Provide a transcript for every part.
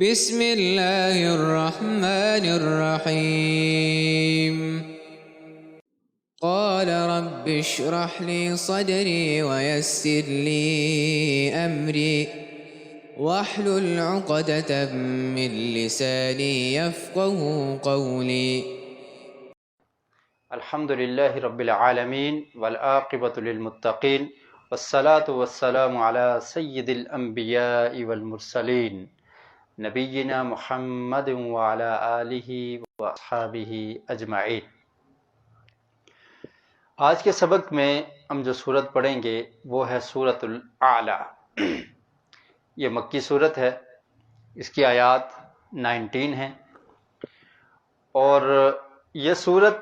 بسم اللہ الرحمن الرحیم قال رب اشرح لي صدري ويسر لي أمري واحلل عقدة من لساني يفقه قولي الحمد للہ رب العالمین والعاقبۃ للمتقین والصلاة والسلام علی سید الانبیاء والمرسلین نبینا محمد وعلی آلہ واصحابہ اجمعین۔ آج کے سبق میں ہم جو صورت پڑھیں گے وہ ہے سورۃ الاعلی۔ یہ مکی صورت ہے، اس کی آیات 19 ہیں، اور یہ صورت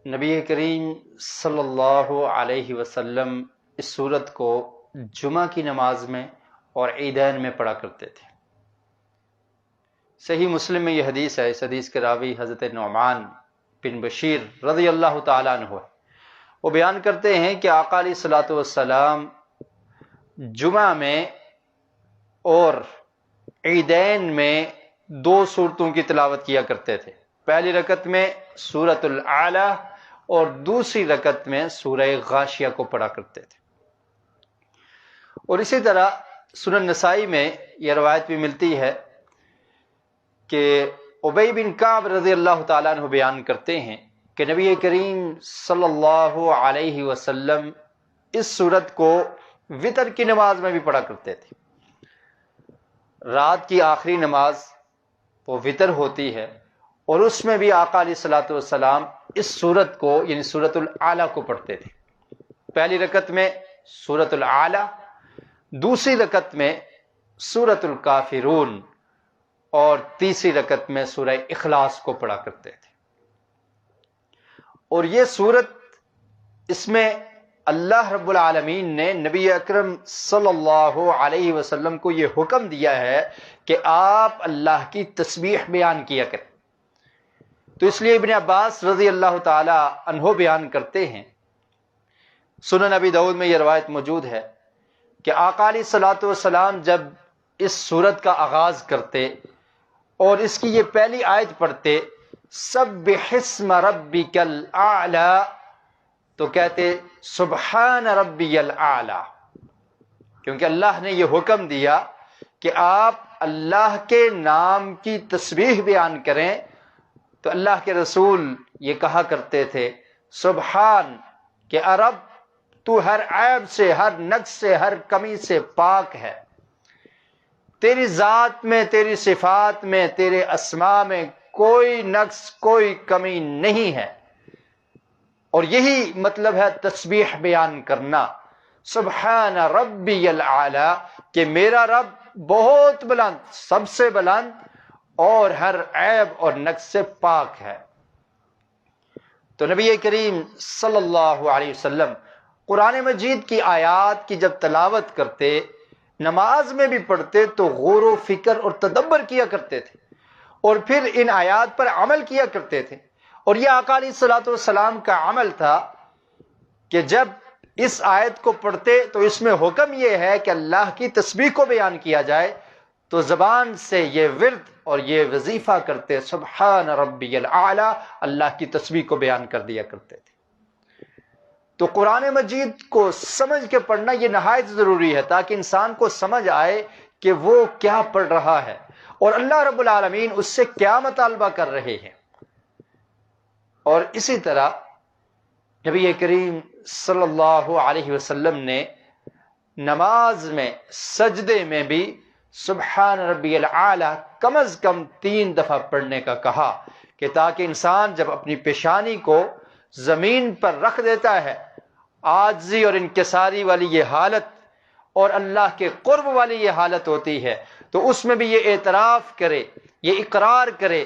نبی کریم صلی اللہ علیہ وسلم اس صورت کو جمعہ کی نماز میں اور عیدین میں پڑھا کرتے تھے۔ صحیح مسلم میں یہ حدیث ہے، اس حدیث کے راوی حضرت نعمان بن بشیر رضی اللہ تعالیٰ عنہ ہے۔ وہ بیان کرتے ہیں کہ آقا علیہ الصلوۃ والسلام جمعہ میں اور عیدین میں 2 صورتوں کی تلاوت کیا کرتے تھے، پہلی رکعت میں سورۃ الاعلی اور دوسری رکعت میں سورہ غاشیہ کو پڑھا کرتے تھے۔ اور اسی طرح سنن نسائی میں یہ روایت بھی ملتی ہے کہ ابی بن کعب رضی اللہ تعالیٰ عنہ بیان کرتے ہیں کہ نبی کریم صلی اللہ علیہ وسلم اس سورت کو وتر کی نماز میں بھی پڑھا کرتے تھے۔ رات کی آخری نماز وہ وتر ہوتی ہے، اور اس میں بھی آقا علیہ الصلوۃ والسلام اس سورت کو یعنی سورۃ الاعلی کو پڑھتے تھے۔ پہلی رکعت میں سورۃ الاعلی، دوسری رکعت میں سورۃ الکافرون، اور تیسری رکعت میں سورہ اخلاص کو پڑھا کرتے تھے۔ اور یہ سورت، اس میں اللہ رب العالمین نے نبی اکرم صلی اللہ علیہ وسلم کو یہ حکم دیا ہے کہ آپ اللہ کی تسبیح بیان کیا کریں۔ تو اس لیے ابن عباس رضی اللہ تعالی عنہ بیان کرتے ہیں، سنن ابی داؤد میں یہ روایت موجود ہے کہ آقا علیہ الصلوۃ والسلام جب اس سورت کا آغاز کرتے اور اس کی یہ پہلی آیت پڑھتے سبح اسم ربک الاعلی، تو کہتے سبحان ربی الاعلی، کیونکہ اللہ نے یہ حکم دیا کہ آپ اللہ کے نام کی تسبیح بیان کریں۔ تو اللہ کے رسول یہ کہا کرتے تھے سبحان، کہ رب تو ہر عیب سے، ہر نقص سے، ہر کمی سے پاک ہے، تیری ذات میں، تیری صفات میں، تیرے اسماء میں کوئی نقص، کوئی کمی نہیں ہے۔ اور یہی مطلب ہے تسبیح بیان کرنا، سبحان ربی الاعلی، کہ میرا رب بہت بلند، سب سے بلند، اور ہر عیب اور نقص سے پاک ہے۔ تو نبی کریم صلی اللہ علیہ وسلم قرآن مجید کی آیات کی جب تلاوت کرتے، نماز میں بھی پڑھتے، تو غور و فکر اور تدبر کیا کرتے تھے، اور پھر ان آیات پر عمل کیا کرتے تھے۔ اور یہ آقا علیہ الصلوۃ والسلام کا عمل تھا کہ جب اس آیت کو پڑھتے تو اس میں حکم یہ ہے کہ اللہ کی تسبیح کو بیان کیا جائے، تو زبان سے یہ ورد اور یہ وظیفہ کرتے سبحان ربی الاعلی، اللہ کی تسبیح کو بیان کر دیا کرتے تھے۔ تو قرآن مجید کو سمجھ کے پڑھنا یہ نہایت ضروری ہے، تاکہ انسان کو سمجھ آئے کہ وہ کیا پڑھ رہا ہے اور اللہ رب العالمین اس سے کیا مطالبہ کر رہے ہیں۔ اور اسی طرح نبی کریم صلی اللہ علیہ وسلم نے نماز میں سجدے میں بھی سبحان ربی الاعلی کم از کم 3 دفعہ پڑھنے کا کہا، کہ تاکہ انسان جب اپنی پیشانی کو زمین پر رکھ دیتا ہے، عاجزی اور انکساری والی یہ حالت اور اللہ کے قرب والی یہ حالت ہوتی ہے، تو اس میں بھی یہ اعتراف کرے، یہ اقرار کرے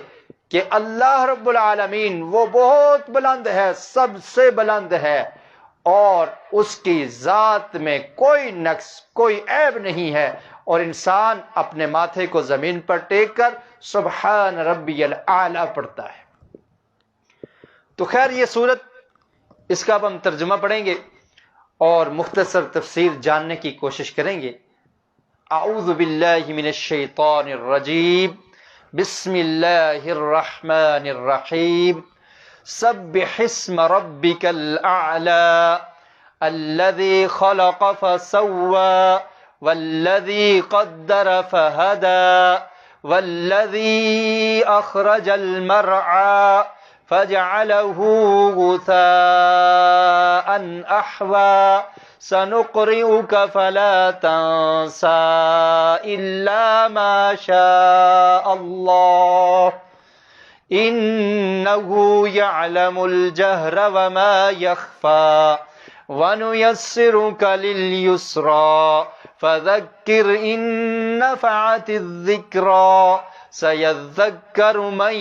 کہ اللہ رب العالمین وہ بہت بلند ہے، سب سے بلند ہے، اور اس کی ذات میں کوئی نقص، کوئی عیب نہیں ہے، اور انسان اپنے ماتھے کو زمین پر ٹیک کر سبحان ربی الاعلی پڑھتا ہے۔ تو خیر یہ صورت، اس کا اب ہم ترجمہ پڑھیں گے اور مختصر تفسیر جاننے کی کوشش کریں گے۔ اعوذ باللہ من الشیطان الرجیم، بسم اللہ الرحمن الرحیم، سبح اسم ربک الاعلی الذی خلق فسوى والذی قدر فہدى والذی اخرج المرعى فجعله غثاء احوى سنقرئك فلا تنسى إلا ما شاء الله إنه يعلم الجهر وما يخفى ونيسرك لليسرى فذكر إن نفعت الذكرى سيذكر من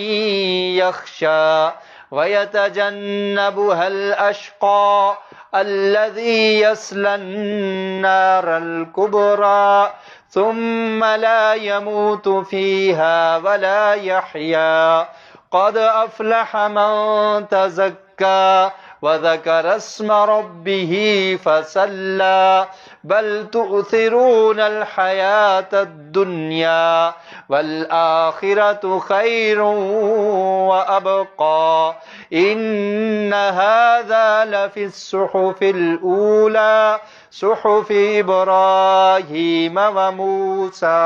يخشى ويتجنبها الأشقى الذي يصلى النار الكبرى ثم لا يموت فيها ولا يحيا قد أفلح من تزكى وذكر اسم ربه فصلى بل تؤثرون الحياة الدنيا والآخرة خير وأبقى إن هذا لفي الصحف الأولى صحف إبراهيم وموسى۔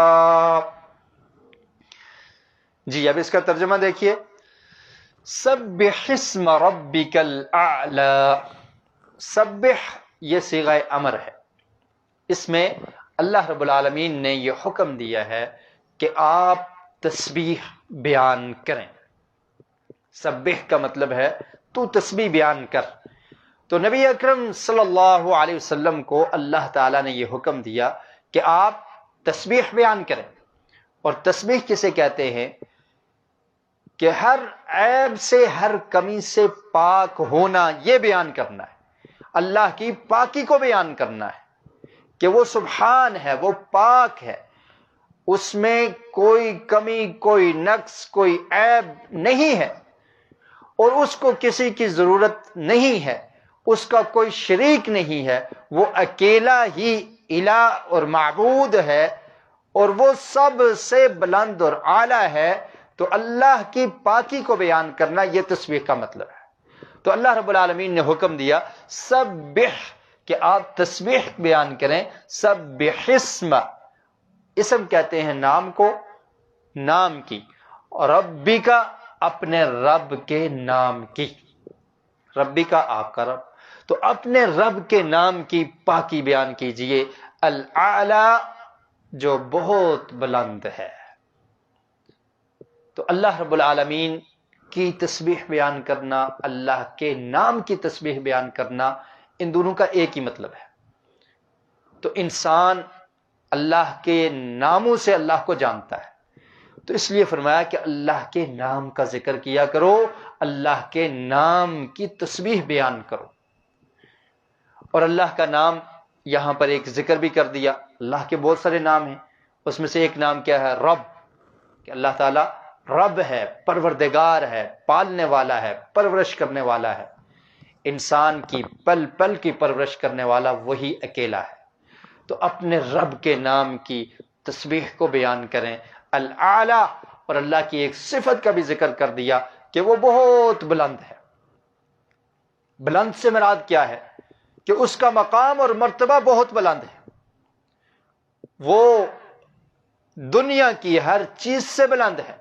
جی اب اس کا ترجمہ دیکھیے، سبح اسم ربک الاعلی، سبح یہ صیغہ امر ہے، اس میں اللہ رب العالمین نے یہ حکم دیا ہے کہ آپ تسبیح بیان کریں۔ سبح کا مطلب ہے تو تسبیح بیان کر۔ تو نبی اکرم صلی اللہ علیہ وسلم کو اللہ تعالیٰ نے یہ حکم دیا کہ آپ تسبیح بیان کریں۔ اور تسبیح کسے کہتے ہیں؟ کہ ہر عیب سے، ہر کمی سے پاک ہونا، یہ بیان کرنا ہے، اللہ کی پاکی کو بیان کرنا ہے کہ وہ سبحان ہے، وہ پاک ہے، اس میں کوئی کمی، کوئی نقص، کوئی عیب نہیں ہے، اور اس کو کسی کی ضرورت نہیں ہے، اس کا کوئی شریک نہیں ہے، وہ اکیلا ہی الہ اور معبود ہے، اور وہ سب سے بلند اور اعلیٰ ہے۔ تو اللہ کی پاکی کو بیان کرنا یہ تسبیح کا مطلب ہے۔ تو اللہ رب العالمین نے حکم دیا سبح، کہ آپ تسبیح بیان کریں۔ سبح اسم کہتے ہیں نام کو، نام کی، اور ربی کا اپنے رب کے نام کی، ربی کا آپ کا رب، تو اپنے رب کے نام کی پاکی بیان کیجئے، الاعلی جو بہت بلند ہے۔ تو اللہ رب العالمین کی تسبیح بیان کرنا، اللہ کے نام کی تسبیح بیان کرنا، ان دونوں کا ایک ہی مطلب ہے۔ تو انسان اللہ کے ناموں سے اللہ کو جانتا ہے، تو اس لیے فرمایا کہ اللہ کے نام کا ذکر کیا کرو، اللہ کے نام کی تسبیح بیان کرو۔ اور اللہ کا نام یہاں پر ایک ذکر بھی کر دیا۔ اللہ کے بہت سارے نام ہیں، اس میں سے ایک نام کیا ہے؟ رب، کہ اللہ تعالیٰ رب ہے، پروردگار ہے، پالنے والا ہے، پرورش کرنے والا ہے، انسان کی پل پل کی پرورش کرنے والا وہی اکیلا ہے۔ تو اپنے رب کے نام کی تسبیح کو بیان کریں، الاعلی، اور اللہ کی ایک صفت کا بھی ذکر کر دیا کہ وہ بہت بلند ہے۔ بلند سے مراد کیا ہے؟ کہ اس کا مقام اور مرتبہ بہت بلند ہے، وہ دنیا کی ہر چیز سے بلند ہے،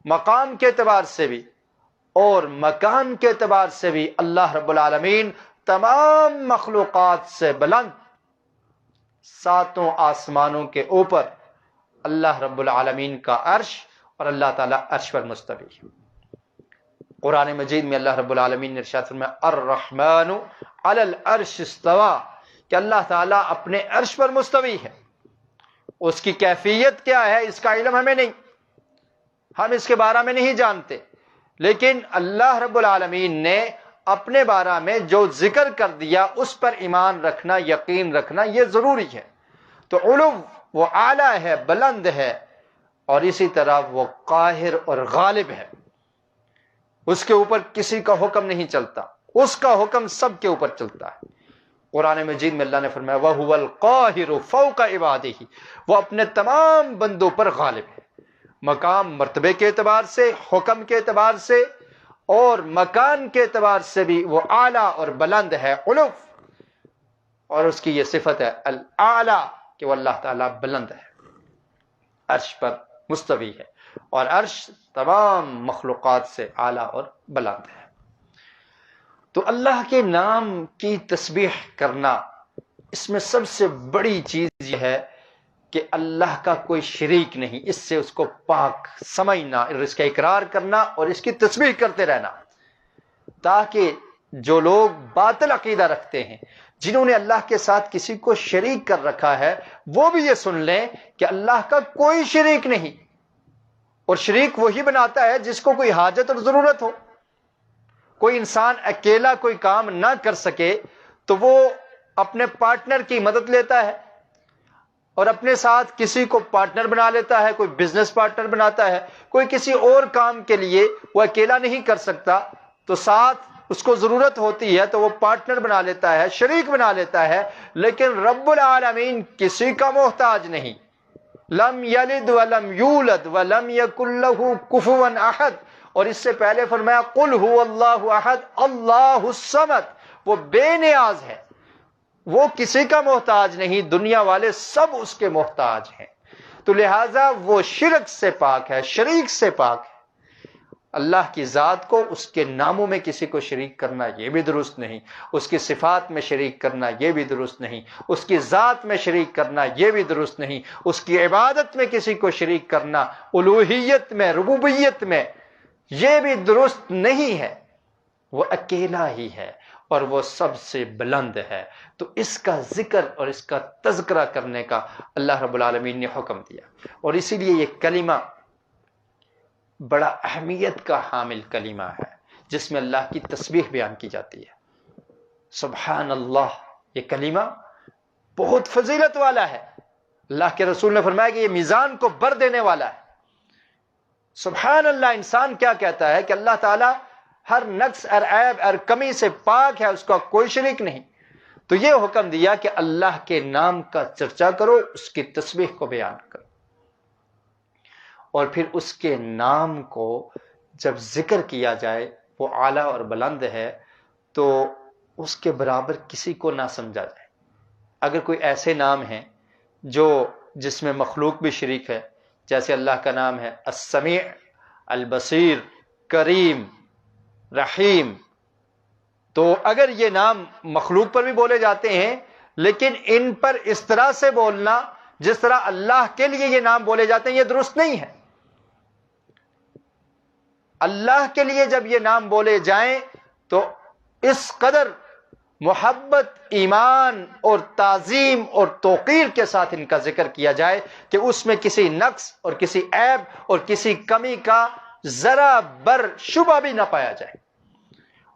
مقام کے اعتبار سے بھی اور مکان کے اعتبار سے بھی اللہ رب العالمین تمام مخلوقات سے بلند۔ ساتوں آسمانوں کے اوپر اللہ رب العالمین کا عرش، اور اللہ تعالیٰ عرش پر مستوی ہے۔ قرآن مجید میں اللہ رب العالمین نے ارشاد فرمایا الرحمن علی العرش استوى، کہ اللہ تعالیٰ اپنے عرش پر مستوی ہے۔ اس کی کیفیت کیا ہے اس کا علم ہمیں نہیں، ہم اس کے بارے میں نہیں جانتے، لیکن اللہ رب العالمین نے اپنے بارے میں جو ذکر کر دیا اس پر ایمان رکھنا، یقین رکھنا یہ ضروری ہے۔ تو علو وہ اعلیٰ ہے، بلند ہے، اور اسی طرح وہ قاہر اور غالب ہے، اس کے اوپر کسی کا حکم نہیں چلتا، اس کا حکم سب کے اوپر چلتا ہے۔ قرآن مجید میں اللہ نے فرمایا وَهُوَ الْقَاهِرُ فَوْقَ عِبَادِهِ، وہ اپنے تمام بندوں پر غالب ہے، مقام مرتبے کے اعتبار سے، حکم کے اعتبار سے اور مکان کے اعتبار سے بھی وہ اعلیٰ اور بلند ہے، علو، اور اس کی یہ صفت ہے الاعلیٰ کہ وہ اللہ تعالیٰ بلند ہے، عرش پر مستوی ہے، اور عرش تمام مخلوقات سے اعلیٰ اور بلند ہے۔ تو اللہ کے نام کی تسبیح کرنا، اس میں سب سے بڑی چیز یہ ہے کہ اللہ کا کوئی شریک نہیں، اس سے اس کو پاک سمجھنا، اس کا اقرار کرنا اور اس کی تسبیح کرتے رہنا، تاکہ جو لوگ باطل عقیدہ رکھتے ہیں، جنہوں نے اللہ کے ساتھ کسی کو شریک کر رکھا ہے، وہ بھی یہ سن لیں کہ اللہ کا کوئی شریک نہیں، اور شریک وہی بناتا ہے جس کو کوئی حاجت اور ضرورت ہو۔ کوئی انسان اکیلا کوئی کام نہ کر سکے تو وہ اپنے پارٹنر کی مدد لیتا ہے، اور اپنے ساتھ کسی کو پارٹنر بنا لیتا ہے، کوئی بزنس پارٹنر بناتا ہے، کوئی کسی اور کام کے لیے وہ اکیلا نہیں کر سکتا تو ساتھ اس کو ضرورت ہوتی ہے تو وہ پارٹنر بنا لیتا ہے، شریک بنا لیتا ہے۔ لیکن رب العالمین کسی کا محتاج نہیں، لم یلد ولم یولد ولم یکن لہ کفوا احد، اور اس سے پہلے فرمایا قل هو اللہ احد اللہ الصمد، وہ بے نیاز ہے، وہ کسی کا محتاج نہیں، دنیا والے سب اس کے محتاج ہیں، تو لہٰذا وہ شرک سے پاک ہے، شریک سے پاک ہے۔ اللہ کی ذات کو اس کے ناموں میں کسی کو شریک کرنا یہ بھی درست نہیں، اس کی صفات میں شریک کرنا یہ بھی درست نہیں، اس کی ذات میں شریک کرنا یہ بھی درست نہیں، اس کی عبادت میں کسی کو شریک کرنا، الوہیت میں، ربوبیت میں، یہ بھی درست نہیں ہے۔ وہ اکیلا ہی ہے اور وہ سب سے بلند ہے، تو اس کا ذکر اور اس کا تذکرہ کرنے کا اللہ رب العالمین نے حکم دیا، اور اسی لیے یہ کلمہ بڑا اہمیت کا حامل کلمہ ہے، جس میں اللہ کی تسبیح بیان کی جاتی ہے۔ سبحان اللہ، یہ کلمہ بہت فضیلت والا ہے، اللہ کے رسول نے فرمایا کہ یہ میزان کو بر دینے والا ہے۔ سبحان اللہ، انسان کیا کہتا ہے کہ اللہ تعالیٰ ہر نقص، ہر عیب، ہر کمی سے پاک ہے، اس کا کوئی شریک نہیں، تو یہ حکم دیا کہ اللہ کے نام کا چرچا کرو، اس کی تسبیح کو بیان کرو، اور پھر اس کے نام کو جب ذکر کیا جائے، وہ اعلیٰ اور بلند ہے، تو اس کے برابر کسی کو نہ سمجھا جائے۔ اگر کوئی ایسے نام ہیں جس میں مخلوق بھی شریک ہے، جیسے اللہ کا نام ہے السمیع، البصیر، کریم، رحیم، تو اگر یہ نام مخلوق پر بھی بولے جاتے ہیں، لیکن ان پر اس طرح سے بولنا جس طرح اللہ کے لیے یہ نام بولے جاتے ہیں، یہ درست نہیں ہے۔ اللہ کے لیے جب یہ نام بولے جائیں تو اس قدر محبت، ایمان اور تعظیم اور توقیر کے ساتھ ان کا ذکر کیا جائے کہ اس میں کسی نقص اور کسی عیب اور کسی کمی کا ذرا بر شبہ بھی نہ پایا جائے۔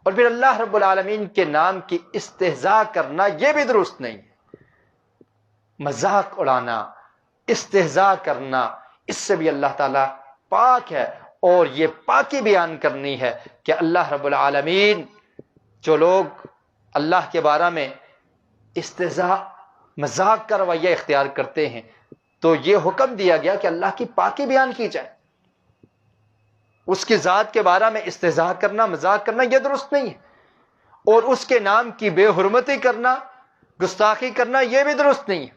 اور پھر اللہ رب العالمین کے نام کی استہزاء کرنا یہ بھی درست نہیں ہے، مذاق اڑانا، استہزاء کرنا، اس سے بھی اللہ تعالیٰ پاک ہے، اور یہ پاکی بیان کرنی ہے کہ اللہ رب العالمین، جو لوگ اللہ کے بارے میں استہزاء، مذاق کا رویہ اختیار کرتے ہیں، تو یہ حکم دیا گیا کہ اللہ کی پاکی بیان کی جائے۔ اس کی ذات کے بارے میں استہزاء کرنا، مذاق کرنا یہ درست نہیں ہے، اور اس کے نام کی بے حرمتی کرنا، گستاخی کرنا یہ بھی درست نہیں ہے۔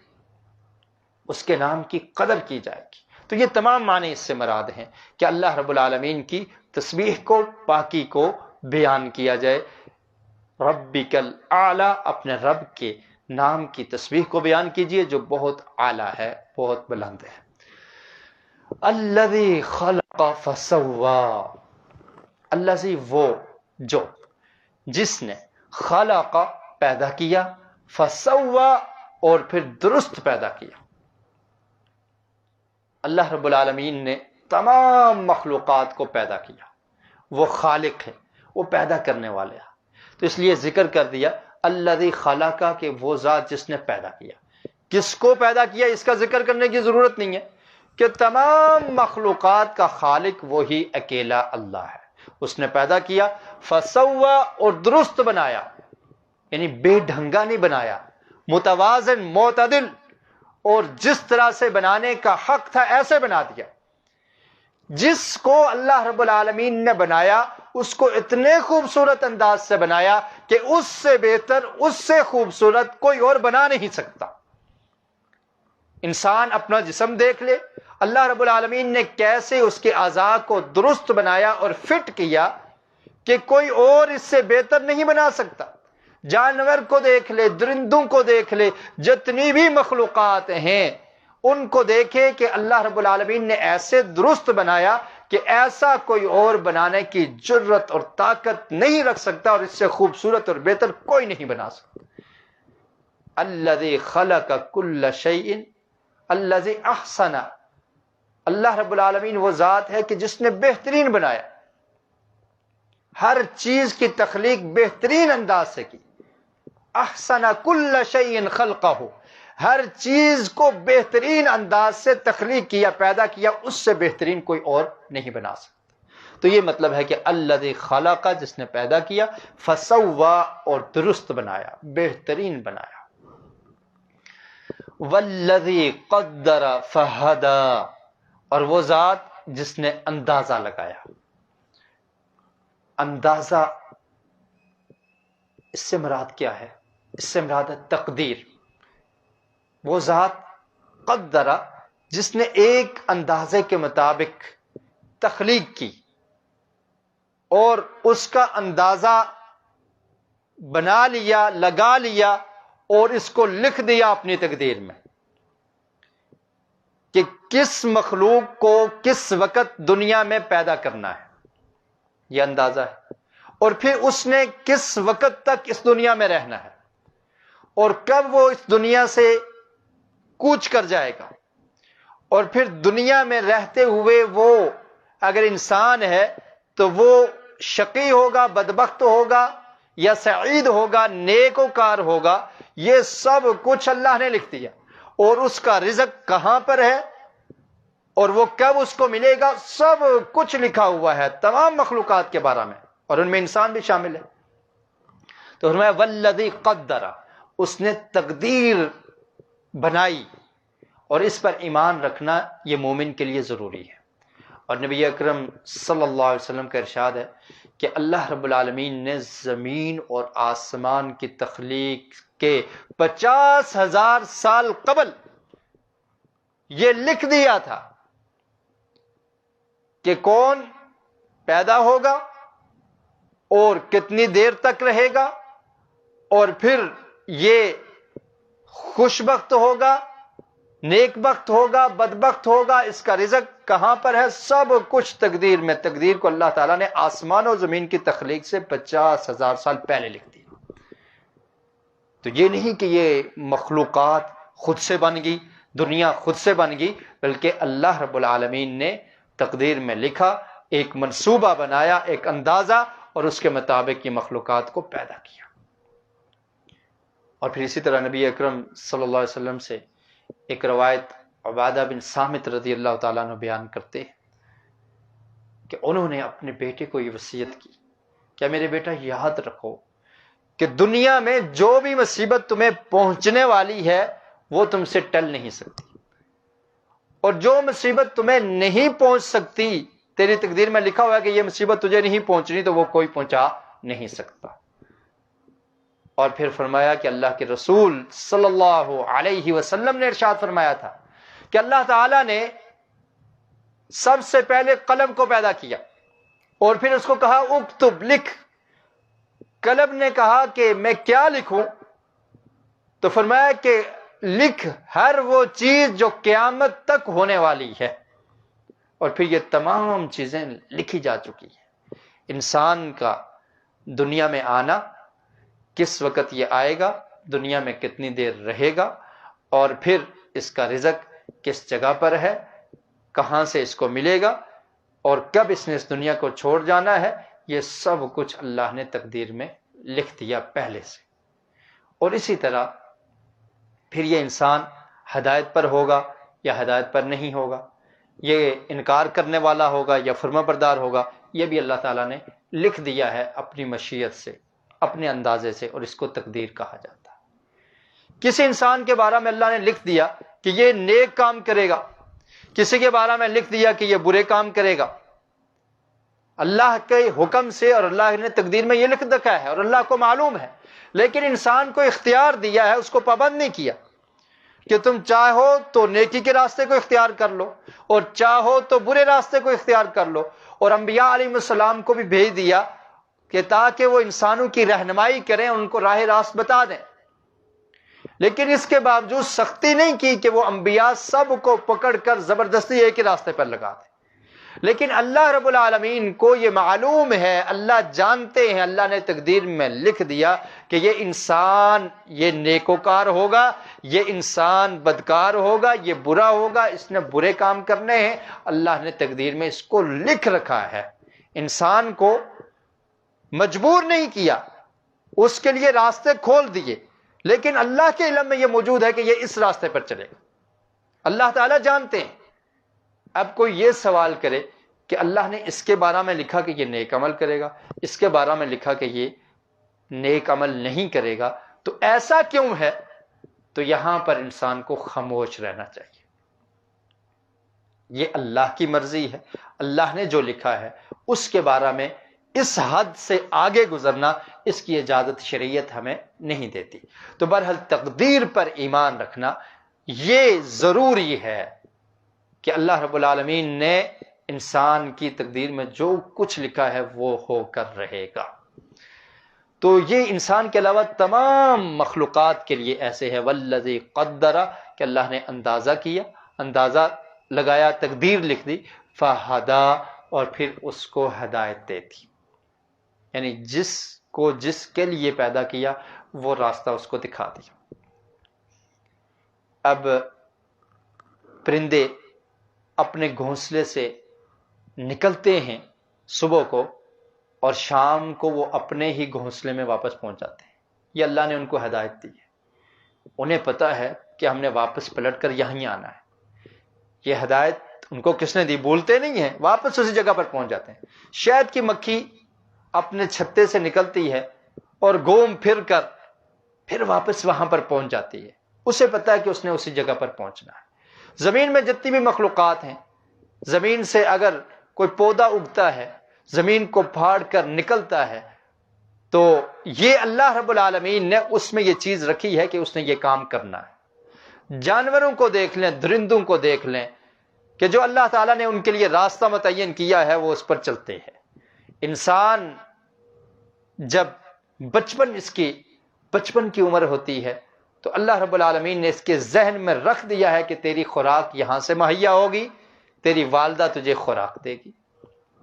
اس کے نام کی قدر کی جائے گی۔ تو یہ تمام معنی اس سے مراد ہیں کہ اللہ رب العالمین کی تسبیح کو، پاکی کو بیان کیا جائے۔ ربک الاعلی، اپنے رب کے نام کی تسبیح کو بیان کیجئے جو بہت اعلیٰ ہے، بہت بلند ہے۔ الذی خلق فسوا، الذی وہ جو، جس نے خلق پیدا کیا، فسوا اور پھر درست پیدا کیا۔ اللہ رب العالمین نے تمام مخلوقات کو پیدا کیا، وہ خالق ہے، وہ پیدا کرنے والے ہیں، تو اس لیے ذکر کر دیا الذی خلق، کہ وہ ذات جس نے پیدا کیا۔ کس کو پیدا کیا اس کا ذکر کرنے کی ضرورت نہیں ہے، کہ تمام مخلوقات کا خالق وہی اکیلا اللہ ہے، اس نے پیدا کیا، فسوا اور درست بنایا۔ یعنی بے ڈھنگا نہیں بنایا، متوازن معتدل، اور جس طرح سے بنانے کا حق تھا ایسے بنا دیا۔ جس کو اللہ رب العالمین نے بنایا اس کو اتنے خوبصورت انداز سے بنایا کہ اس سے بہتر، اس سے خوبصورت کوئی اور بنا نہیں سکتا۔ انسان اپنا جسم دیکھ لے، اللہ رب العالمین نے کیسے اس کے اعضاء کو درست بنایا اور فٹ کیا کہ کوئی اور اس سے بہتر نہیں بنا سکتا۔ جانور کو دیکھ لے، درندوں کو دیکھ لے، جتنی بھی مخلوقات ہیں ان کو دیکھے کہ اللہ رب العالمین نے ایسے درست بنایا کہ ایسا کوئی اور بنانے کی جرت اور طاقت نہیں رکھ سکتا، اور اس سے خوبصورت اور بہتر کوئی نہیں بنا سکتا۔ الذی خلق کل شیء الذی احسن، اللہ رب العالمین وہ ذات ہے کہ جس نے بہترین بنایا، ہر چیز کی تخلیق بہترین انداز سے کی۔ احسن کل شیء خلقہ، ہر چیز کو بہترین انداز سے تخلیق کیا، پیدا کیا، اس سے بہترین کوئی اور نہیں بنا سکتا۔ تو یہ مطلب ہے کہ الذی خلق، جس نے پیدا کیا، فسوا، اور درست بنایا، بہترین بنایا۔ والذی قدر فہدی، اور وہ ذات جس نے اندازہ لگایا۔ اندازہ، اس سے مراد کیا ہے؟ اس سے مراد ہے تقدیر۔ وہ ذات قدر، جس نے ایک اندازے کے مطابق تخلیق کی اور اس کا اندازہ بنا لیا، لگا لیا، اور اس کو لکھ دیا اپنی تقدیر میں کہ کس مخلوق کو کس وقت دنیا میں پیدا کرنا ہے، یہ اندازہ ہے۔ اور پھر اس نے کس وقت تک اس دنیا میں رہنا ہے، اور کب وہ اس دنیا سے کوچ کر جائے گا، اور پھر دنیا میں رہتے ہوئے وہ اگر انسان ہے تو وہ شقی ہوگا، بدبخت ہوگا، یا سعید ہوگا، نیک وکار ہوگا، یہ سب کچھ اللہ نے لکھ دیا۔ اور اس کا رزق کہاں پر ہے اور وہ کب اس کو ملے گا، سب کچھ لکھا ہوا ہے تمام مخلوقات کے بارے میں، اور ان میں انسان بھی شامل ہے۔ تو فرمایا والذی قدر، اس نے تقدیر بنائی، اور اس پر ایمان رکھنا یہ مومن کے لیے ضروری ہے۔ اور نبی اکرم صلی اللہ علیہ وسلم کا ارشاد ہے کہ اللہ رب العالمین نے زمین اور آسمان کی تخلیق کے 50,000 سال قبل یہ لکھ دیا تھا کہ کون پیدا ہوگا اور کتنی دیر تک رہے گا، اور پھر یہ خوشبخت ہوگا، نیک بخت ہوگا، بدبخت ہوگا، اس کا رزق کہاں پر ہے، سب کچھ تقدیر میں۔ تقدیر کو اللہ تعالیٰ نے آسمان و زمین کی تخلیق سے 50,000 سال پہلے لکھ دیا۔ تو یہ نہیں کہ یہ مخلوقات خود سے بن گئی، دنیا خود سے بن گئی، بلکہ اللہ رب العالمین نے تقدیر میں لکھا، ایک منصوبہ بنایا، ایک اندازہ، اور اس کے مطابق یہ مخلوقات کو پیدا کیا۔ اور پھر اسی طرح نبی اکرم صلی اللہ علیہ وسلم سے ایک روایت عبادہ بن صامت رضی اللہ تعالیٰ عنہ بیان کرتے ہیں کہ انہوں نے اپنے بیٹے کو یہ وصیت کی کہ میرے بیٹا یاد رکھو کہ دنیا میں جو بھی مصیبت تمہیں پہنچنے والی ہے وہ تم سے ٹل نہیں سکتی، اور جو مصیبت تمہیں نہیں پہنچ سکتی، تیری تقدیر میں لکھا ہوا ہے کہ یہ مصیبت تجھے نہیں پہنچنی، تو وہ کوئی پہنچا نہیں سکتا۔ اور پھر فرمایا کہ اللہ کے رسول صلی اللہ علیہ وسلم نے ارشاد فرمایا تھا کہ اللہ تعالیٰ نے سب سے پہلے قلم کو پیدا کیا، اور پھر اس کو کہا اکتب، لکھ۔ قلم نے کہا کہ میں کیا لکھوں؟ تو فرمایا کہ لکھ ہر وہ چیز جو قیامت تک ہونے والی ہے، اور پھر یہ تمام چیزیں لکھی جا چکی ہیں۔ انسان کا دنیا میں آنا، کس وقت یہ آئے گا، دنیا میں کتنی دیر رہے گا، اور پھر اس کا رزق کس جگہ پر ہے، کہاں سے اس کو ملے گا، اور کب اس نے اس دنیا کو چھوڑ جانا ہے، یہ سب کچھ اللہ نے تقدیر میں لکھ دیا پہلے سے۔ اور اسی طرح پھر یہ انسان ہدایت پر ہوگا یا ہدایت پر نہیں ہوگا، یہ انکار کرنے والا ہوگا یا فرما بردار ہوگا، یہ بھی اللہ تعالیٰ نے لکھ دیا ہے اپنی مشیت سے۔ اپنے اندازے سے، اور اس کو تقدیر کہا جاتا ہے۔ کسی انسان کے بارے میں اللہ نے لکھ دیا کہ یہ نیک کام کرے گا، کسی کے بارے میں لکھ دیا کہ یہ برے کام کرے گا، اللہ کے حکم سے، اور اللہ نے تقدیر میں یہ لکھ رکھا ہے اور اللہ کو معلوم ہے، لیکن انسان کو اختیار دیا ہے، اس کو پابند نہیں کیا کہ تم چاہو تو نیکی کے راستے کو اختیار کر لو اور چاہو تو برے راستے کو اختیار کر لو۔ اور انبیاء علیہ السلام کو بھی بھیج دیا کہ تاکہ وہ انسانوں کی رہنمائی کریں، ان کو راہ راست بتا دیں، لیکن اس کے باوجود سختی نہیں کی کہ وہ انبیاء سب کو پکڑ کر زبردستی ایک ہی راستے پر لگا دیں۔ لیکن اللہ رب العالمین کو یہ معلوم ہے، اللہ جانتے ہیں، اللہ نے تقدیر میں لکھ دیا کہ یہ انسان یہ نیکوکار ہوگا، یہ انسان بدکار ہوگا، یہ برا ہوگا، اس نے برے کام کرنے ہیں، اللہ نے تقدیر میں اس کو لکھ رکھا ہے۔ انسان کو مجبور نہیں کیا، اس کے لیے راستے کھول دیے، لیکن اللہ کے علم میں یہ موجود ہے کہ یہ اس راستے پر چلے گا، اللہ تعالیٰ جانتے ہیں۔ اب کوئی یہ سوال کرے کہ اللہ نے اس کے بارے میں لکھا کہ یہ نیک عمل کرے گا، اس کے بارے میں لکھا کہ یہ نیک عمل نہیں کرے گا، تو ایسا کیوں ہے؟ تو یہاں پر انسان کو خاموش رہنا چاہیے۔ یہ اللہ کی مرضی ہے، اللہ نے جو لکھا ہے اس کے بارے میں اس حد سے آگے گزرنا، اس کی اجازت شریعت ہمیں نہیں دیتی۔ تو بہرحال تقدیر پر ایمان رکھنا یہ ضروری ہے کہ اللہ رب العالمین نے انسان کی تقدیر میں جو کچھ لکھا ہے وہ ہو کر رہے گا۔ تو یہ انسان کے علاوہ تمام مخلوقات کے لیے ایسے ہے، والذی قدر، کہ اللہ نے اندازہ کیا، اندازہ لگایا، تقدیر لکھ دی، فہدا، اور پھر اس کو ہدایت دے دی، یعنی جس کو جس کے لیے پیدا کیا وہ راستہ اس کو دکھا دیا۔ اب پرندے اپنے گھونسلے سے نکلتے ہیں صبح کو، اور شام کو وہ اپنے ہی گھونسلے میں واپس پہنچ جاتے ہیں۔ یہ اللہ نے ان کو ہدایت دی ہے، انہیں پتہ ہے کہ ہم نے واپس پلٹ کر یہیں آنا ہے۔ یہ ہدایت ان کو کس نے دی؟ بھولتے نہیں ہیں، واپس اسی جگہ پر پہنچ جاتے ہیں۔ شہد کی مکھی اپنے چھتے سے نکلتی ہے اور گھوم پھر کر پھر واپس وہاں پر پہنچ جاتی ہے، اسے پتہ ہے کہ اس نے اسی جگہ پر پہنچنا ہے۔ زمین میں جتنی بھی مخلوقات ہیں، زمین سے اگر کوئی پودا اگتا ہے، زمین کو پھاڑ کر نکلتا ہے، تو یہ اللہ رب العالمین نے اس میں یہ چیز رکھی ہے کہ اس نے یہ کام کرنا ہے۔ جانوروں کو دیکھ لیں، درندوں کو دیکھ لیں کہ جو اللہ تعالیٰ نے ان کے لیے راستہ متعین کیا ہے وہ اس پر چلتے ہیں۔ انسان جب بچپن کی عمر ہوتی ہے تو اللہ رب العالمین نے اس کے ذہن میں رکھ دیا ہے کہ تیری خوراک یہاں سے مہیا ہوگی، تیری والدہ تجھے خوراک دے گی،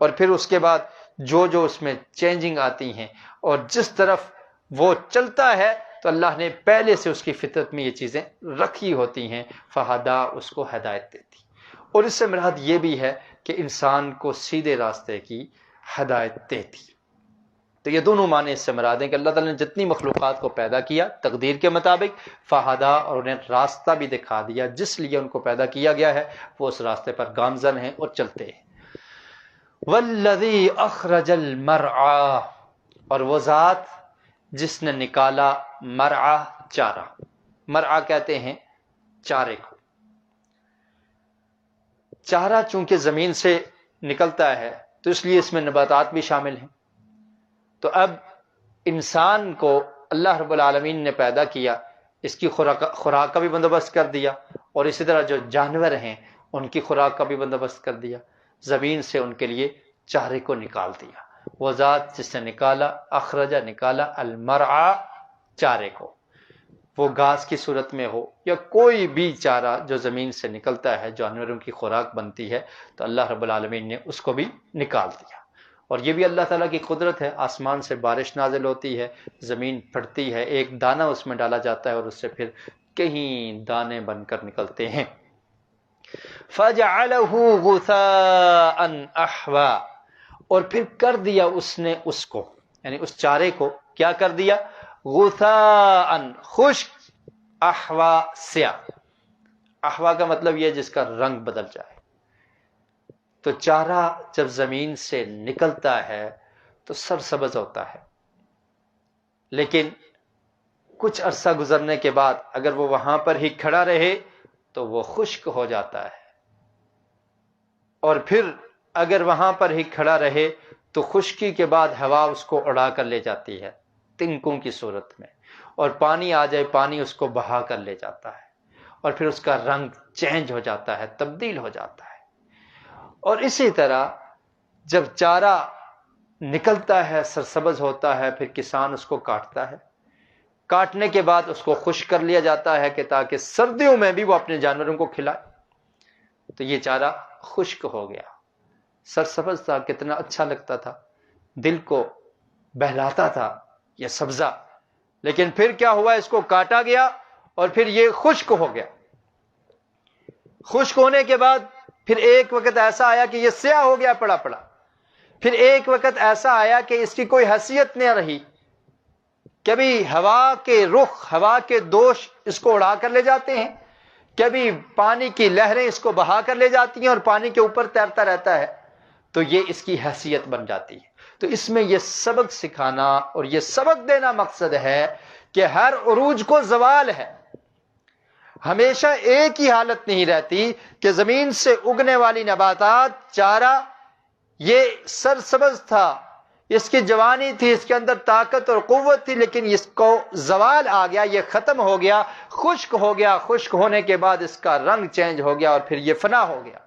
اور پھر اس کے بعد جو اس میں چینجنگ آتی ہیں اور جس طرف وہ چلتا ہے، تو اللہ نے پہلے سے اس کی فطرت میں یہ چیزیں رکھی ہوتی ہیں، فہدا، اس کو ہدایت دیتی۔ اور اس سے مراد یہ بھی ہے کہ انسان کو سیدھے راستے کی ہدایت دیتی۔ تو یہ دونوں معنی اس سے مراد ہیں کہ اللہ تعالیٰ نے جتنی مخلوقات کو پیدا کیا تقدیر کے مطابق، فہدا، اور انہیں راستہ بھی دکھا دیا، جس لیے ان کو پیدا کیا گیا ہے وہ اس راستے پر گامزن ہیں اور چلتے ہیں۔ والذی اخرج المرعى، اور وہ ذات جس نے نکالا مرعى، چارہ، مرعى کہتے ہیں چارے کو۔ چارہ چونکہ زمین سے نکلتا ہے تو اس لیے اس میں نباتات بھی شامل ہیں۔ تو اب انسان کو اللہ رب العالمین نے پیدا کیا، اس کی خوراک کا بھی بندوبست کر دیا، اور اسی طرح جو جانور ہیں ان کی خوراک کا بھی بندوبست کر دیا، زمین سے ان کے لیے چارے کو نکال دیا۔ وہ ذات جس نے نکالا، اخرجہ، نکالا، المرعى، چارے کو، وہ گھاس کی صورت میں ہو یا کوئی بھی چارہ جو زمین سے نکلتا ہے، جانوروں کی خوراک بنتی ہے، تو اللہ رب العالمین نے اس کو بھی نکال دیا۔ اور یہ بھی اللہ تعالیٰ کی قدرت ہے، آسمان سے بارش نازل ہوتی ہے، زمین پھٹتی ہے، ایک دانہ اس میں ڈالا جاتا ہے اور اس سے پھر کہیں دانے بن کر نکلتے ہیں۔ فَجَعَلَهُ غُثَاءً أَحْوَىٰ، اور پھر کر دیا اس نے اس کو، یعنی اس چارے کو کیا کر دیا؟ غثاءً، خشک، احوا، سیاہ۔ احوا کا مطلب یہ جس کا رنگ بدل جائے۔ تو چارہ جب زمین سے نکلتا ہے تو سرسبز ہوتا ہے، لیکن کچھ عرصہ گزرنے کے بعد اگر وہ وہاں پر ہی کھڑا رہے تو وہ خشک ہو جاتا ہے، اور پھر اگر وہاں پر ہی کھڑا رہے تو خشکی کے بعد ہوا اس کو اڑا کر لے جاتی ہے تنکوں کی صورت میں، اور پانی آ جائے پانی اس کو بہا کر لے جاتا ہے، اور پھر اس کا رنگ چینج ہو جاتا ہے، تبدیل ہو جاتا ہے۔ اور اسی طرح جب چارہ نکلتا ہے، سرسبز ہوتا ہے، پھر کسان اس کو کاٹتا ہے، کاٹنے کے بعد اس کو خشک کر لیا جاتا ہے کہ تاکہ سردیوں میں بھی وہ اپنے جانوروں کو کھلائے، تو یہ چارہ خشک ہو گیا، سرسبز تھا، کتنا اچھا لگتا تھا، دل کو بہلاتا تھا یہ سبزہ، لیکن پھر کیا ہوا، اس کو کاٹا گیا اور پھر یہ خشک ہو گیا۔ خشک ہونے کے بعد پھر ایک وقت ایسا آیا کہ یہ سیاہ ہو گیا پڑا پڑا، پھر ایک وقت ایسا آیا کہ اس کی کوئی حیثیت نہ رہی، کبھی ہوا کے رخ، ہوا کے دوش اس کو اڑا کر لے جاتے ہیں، کبھی پانی کی لہریں اس کو بہا کر لے جاتی ہیں اور پانی کے اوپر تیرتا رہتا ہے، تو یہ اس کی حیثیت بن جاتی ہے۔ تو اس میں یہ سبق سکھانا اور یہ سبق دینا مقصد ہے کہ ہر عروج کو زوال ہے، ہمیشہ ایک ہی حالت نہیں رہتی کہ زمین سے اگنے والی نباتات، چارہ یہ سرسبز تھا، اس کی جوانی تھی، اس کے اندر طاقت اور قوت تھی، لیکن اس کو زوال آ گیا، یہ ختم ہو گیا، خشک ہو گیا، خشک ہونے کے بعد اس کا رنگ چینج ہو گیا اور پھر یہ فنا ہو گیا۔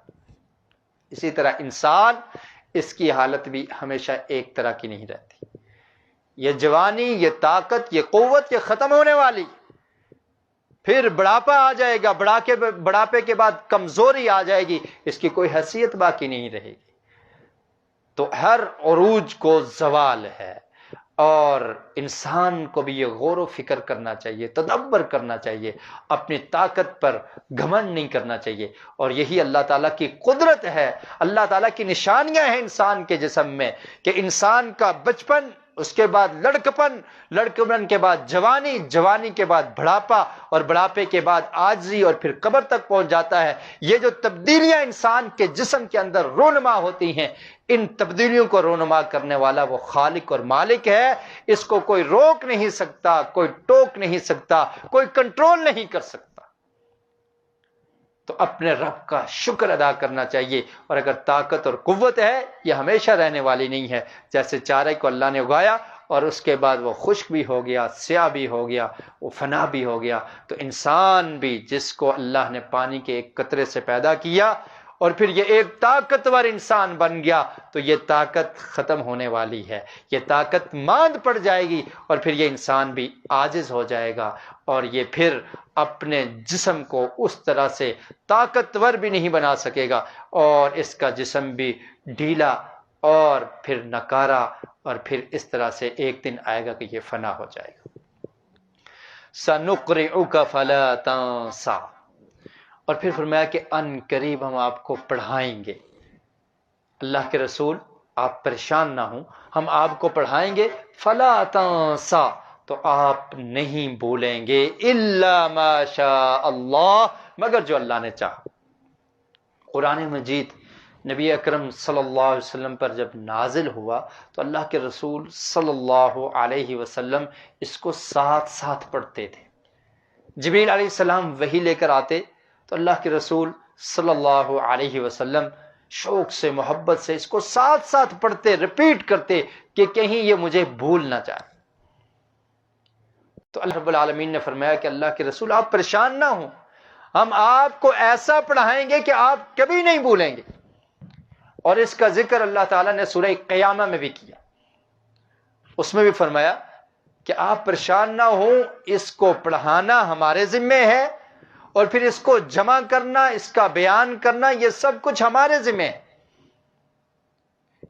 اسی طرح انسان، اس کی حالت بھی ہمیشہ ایک طرح کی نہیں رہتی، یہ جوانی، یہ طاقت، یہ قوت، یہ ختم ہونے والی، پھر بڑھاپا آ جائے گا، بڑھاپے کے بعد کمزوری آ جائے گی، اس کی کوئی حیثیت باقی نہیں رہے گی۔ تو ہر عروج کو زوال ہے، اور انسان کو بھی یہ غور و فکر کرنا چاہیے، تدبر کرنا چاہیے، اپنی طاقت پر گھمنڈ نہیں کرنا چاہیے، اور یہی اللہ تعالیٰ کی قدرت ہے، اللہ تعالیٰ کی نشانیاں ہیں انسان کے جسم میں، کہ انسان کا بچپن، اس کے بعد لڑکپن، لڑکپن کے بعد جوانی، جوانی کے بعد بڑھاپا، اور بڑھاپے کے بعد عاجزی، اور پھر قبر تک پہنچ جاتا ہے۔ یہ جو تبدیلیاں انسان کے جسم کے اندر رونما ہوتی ہیں، ان تبدیلیوں کو رونما کرنے والا وہ خالق اور مالک ہے، اس کو کوئی روک نہیں سکتا، کوئی ٹوک نہیں سکتا، کوئی کنٹرول نہیں کر سکتا۔ تو اپنے رب کا شکر ادا کرنا چاہیے، اور اگر طاقت اور قوت ہے، یہ ہمیشہ رہنے والی نہیں ہے، جیسے چارے کو اللہ نے اگایا اور اس کے بعد وہ خشک بھی ہو گیا، سیاہ بھی ہو گیا، وہ فنا بھی ہو گیا، تو انسان بھی جس کو اللہ نے پانی کے ایک قطرے سے پیدا کیا اور پھر یہ ایک طاقتور انسان بن گیا، تو یہ طاقت ختم ہونے والی ہے، یہ طاقت ماند پڑ جائے گی، اور پھر یہ انسان بھی عاجز ہو جائے گا، اور یہ پھر اپنے جسم کو اس طرح سے طاقتور بھی نہیں بنا سکے گا، اور اس کا جسم بھی ڈھیلا اور پھر نکارا، اور پھر اس طرح سے ایک دن آئے گا کہ یہ فنا ہو جائے گا۔ سَنُقْرِئُكَ فَلَا تَنسَىٰ، اور پھر فرمایا کہ ان قریب ہم آپ کو پڑھائیں گے۔ اللہ کے رسول، آپ پریشان نہ ہوں، ہم آپ کو پڑھائیں گے، فَلَا تَنسَىٰ، تو آپ نہیں بھولیں گے، إِلَّا مَا شَاءَ اللَّهُ، مگر جو اللہ نے چاہا۔ قرآن مجید نبی اکرم صلی اللہ علیہ وسلم پر جب نازل ہوا تو اللہ کے رسول صلی اللہ علیہ وسلم اس کو ساتھ ساتھ پڑھتے تھے۔ جبریل علیہ السلام وحی لے کر آتے تو اللہ کے رسول صلی اللہ علیہ وسلم شوق سے، محبت سے اس کو ساتھ ساتھ پڑھتے، ریپیٹ کرتے کہ کہیں یہ مجھے بھول نہ جائے۔ تو اللہ رب العالمین نے فرمایا کہ اللہ کے رسول آپ پریشان نہ ہوں، ہم آپ کو ایسا پڑھائیں گے کہ آپ کبھی نہیں بھولیں گے۔ اور اس کا ذکر اللہ تعالیٰ نے سورہ قیامہ میں بھی کیا، اس میں بھی فرمایا کہ آپ پریشان نہ ہوں، اس کو پڑھانا ہمارے ذمے ہے، اور پھر اس کو جمع کرنا، اس کا بیان کرنا، یہ سب کچھ ہمارے ذمے ہے۔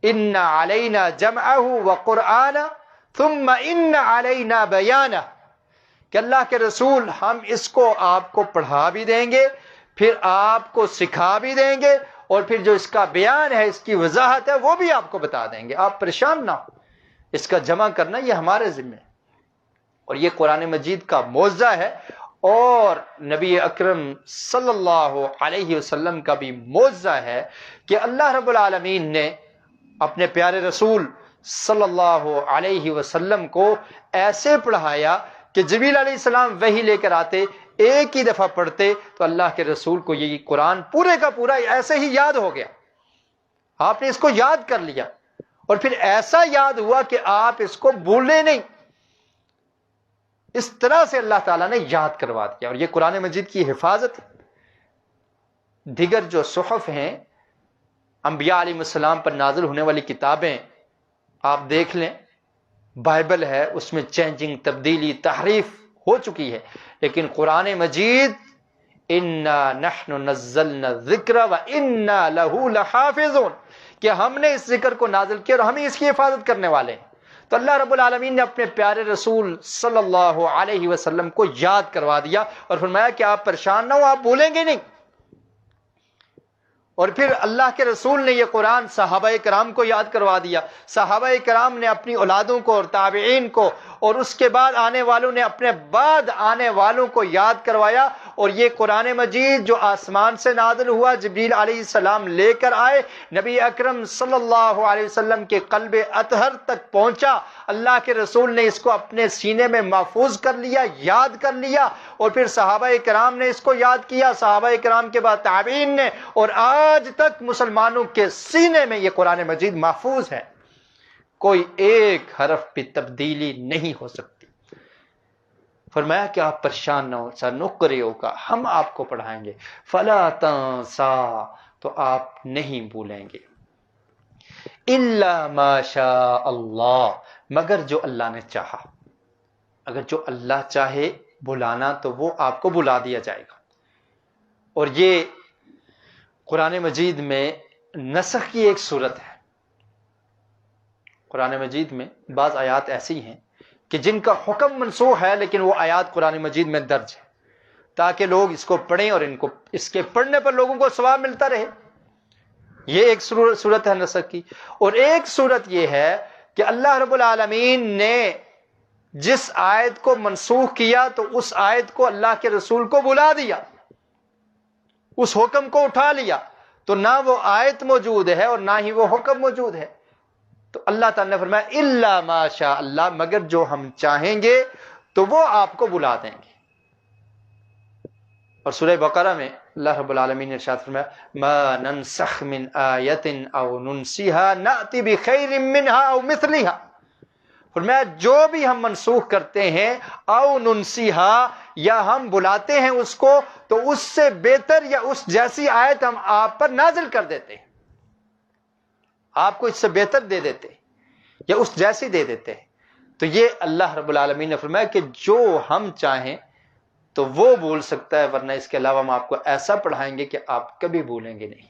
ان علینا جمعہ وقرآنہ ثم ان علینا بیانہ، کہ اللہ کے رسول ہم اس کو آپ کو پڑھا بھی دیں گے، پھر آپ کو سکھا بھی دیں گے، اور پھر جو اس کا بیان ہے، اس کی وضاحت ہے، وہ بھی آپ کو بتا دیں گے۔ آپ پریشان نہ ہو، اس کا جمع کرنا یہ ہمارے ذمہ ہے۔ اور یہ قرآن مجید کا معجزہ ہے، اور نبی اکرم صلی اللہ علیہ وسلم کا بھی معجزہ ہے کہ اللہ رب العالمین نے اپنے پیارے رسول صلی اللہ علیہ وسلم کو ایسے پڑھایا کہ جبریل علیہ السلام وحی لے کر آتے، ایک ہی دفعہ پڑھتے تو اللہ کے رسول کو یہ قرآن پورے کا پورا ایسے ہی یاد ہو گیا. آپ نے اس کو یاد کر لیا اور پھر ایسا یاد ہوا کہ آپ اس کو بھولے نہیں. اس طرح سے اللہ تعالیٰ نے یاد کروا دیا. اور یہ قرآن مجید کی حفاظت. دیگر جو صحف ہیں، انبیاء علیہ السلام پر نازل ہونے والی کتابیں آپ دیکھ لیں، بائبل ہے، اس میں چینجنگ، تبدیلی، تحریف ہو چکی ہے، لیکن قرآن مجید انا نحن نزلنا الذکر وانا لہ لحافظون، کہ ہم نے اس ذکر کو نازل کیا اور ہم ہی اس کی حفاظت کرنے والے ہیں. تو اللہ رب العالمین نے اپنے پیارے رسول صلی اللہ علیہ وسلم کو یاد کروا دیا اور فرمایا کہ آپ پریشان نہ ہو، آپ بھولیں گے نہیں. اور پھر اللہ کے رسول نے یہ قرآن صحابہ کرام کو یاد کروا دیا. صحابہ کرام نے اپنی اولادوں کو اور تابعین کو اور اس کے بعد آنے والوں نے اپنے بعد آنے والوں کو یاد کروایا. اور یہ قرآن مجید جو آسمان سے نازل ہوا، جبریل علیہ السلام لے کر آئے، نبی اکرم صلی اللہ علیہ وسلم کے قلب اطہر تک پہنچا. اللہ کے رسول نے اس کو اپنے سینے میں محفوظ کر لیا، یاد کر لیا، اور پھر صحابہ کرام نے اس کو یاد کیا، صحابہ کرام کے بعد تابعین نے، اور آج تک مسلمانوں کے سینے میں یہ قرآن مجید محفوظ ہے. کوئی ایک حرف بھی تبدیلی نہیں ہو سکتی. فرمایا کہ آپ پریشان نہ ہو، سنقرئک کا، ہم آپ کو پڑھائیں گے، فلا تنسا، تو آپ نہیں بھولیں گے، الا ما شاء اللہ، مگر جو اللہ نے چاہا. اگر جو اللہ چاہے بلانا تو وہ آپ کو بلا دیا جائے گا. اور یہ قرآن مجید میں نسخ کی ایک صورت ہے. قرآن مجید میں بعض آیات ایسی ہیں کہ جن کا حکم منسوخ ہے، لیکن وہ آیات قرآن مجید میں درج ہے تاکہ لوگ اس کو پڑھیں اور اس کے پڑھنے پر لوگوں کو ثواب ملتا رہے. یہ ایک صورت ہے نسخ کی. اور ایک صورت یہ ہے کہ اللہ رب العالمین نے جس آیت کو منسوخ کیا تو اس آیت کو اللہ کے رسول کو بلا دیا، اس حکم کو اٹھا لیا، تو نہ وہ آیت موجود ہے اور نہ ہی وہ حکم موجود ہے. تو اللہ تعالیٰ نے فرمایا الا ما شاء اللہ، مگر جو ہم چاہیں گے تو وہ آپ کو بلا دیں گے. اور سورہ بقرہ میں اللہ رب العالمین نے ارشاد فرمایا ما ننسخ من آیت او ننسیها نأتی بخیر منها او مثلها. فرمایا جو بھی ہم منسوخ کرتے ہیں، او ننسیها، یا ہم بلاتے ہیں اس کو، تو اس سے بہتر یا اس جیسی آیت ہم آپ پر نازل کر دیتے ہیں، آپ کو اس سے بہتر دے دیتے یا اس جیسی دے دیتے ہیں. تو یہ اللہ رب العالمین نے فرمایا کہ جو ہم چاہیں تو وہ بول سکتا ہے، ورنہ اس کے علاوہ ہم آپ کو ایسا پڑھائیں گے کہ آپ کبھی بھولیں گے نہیں.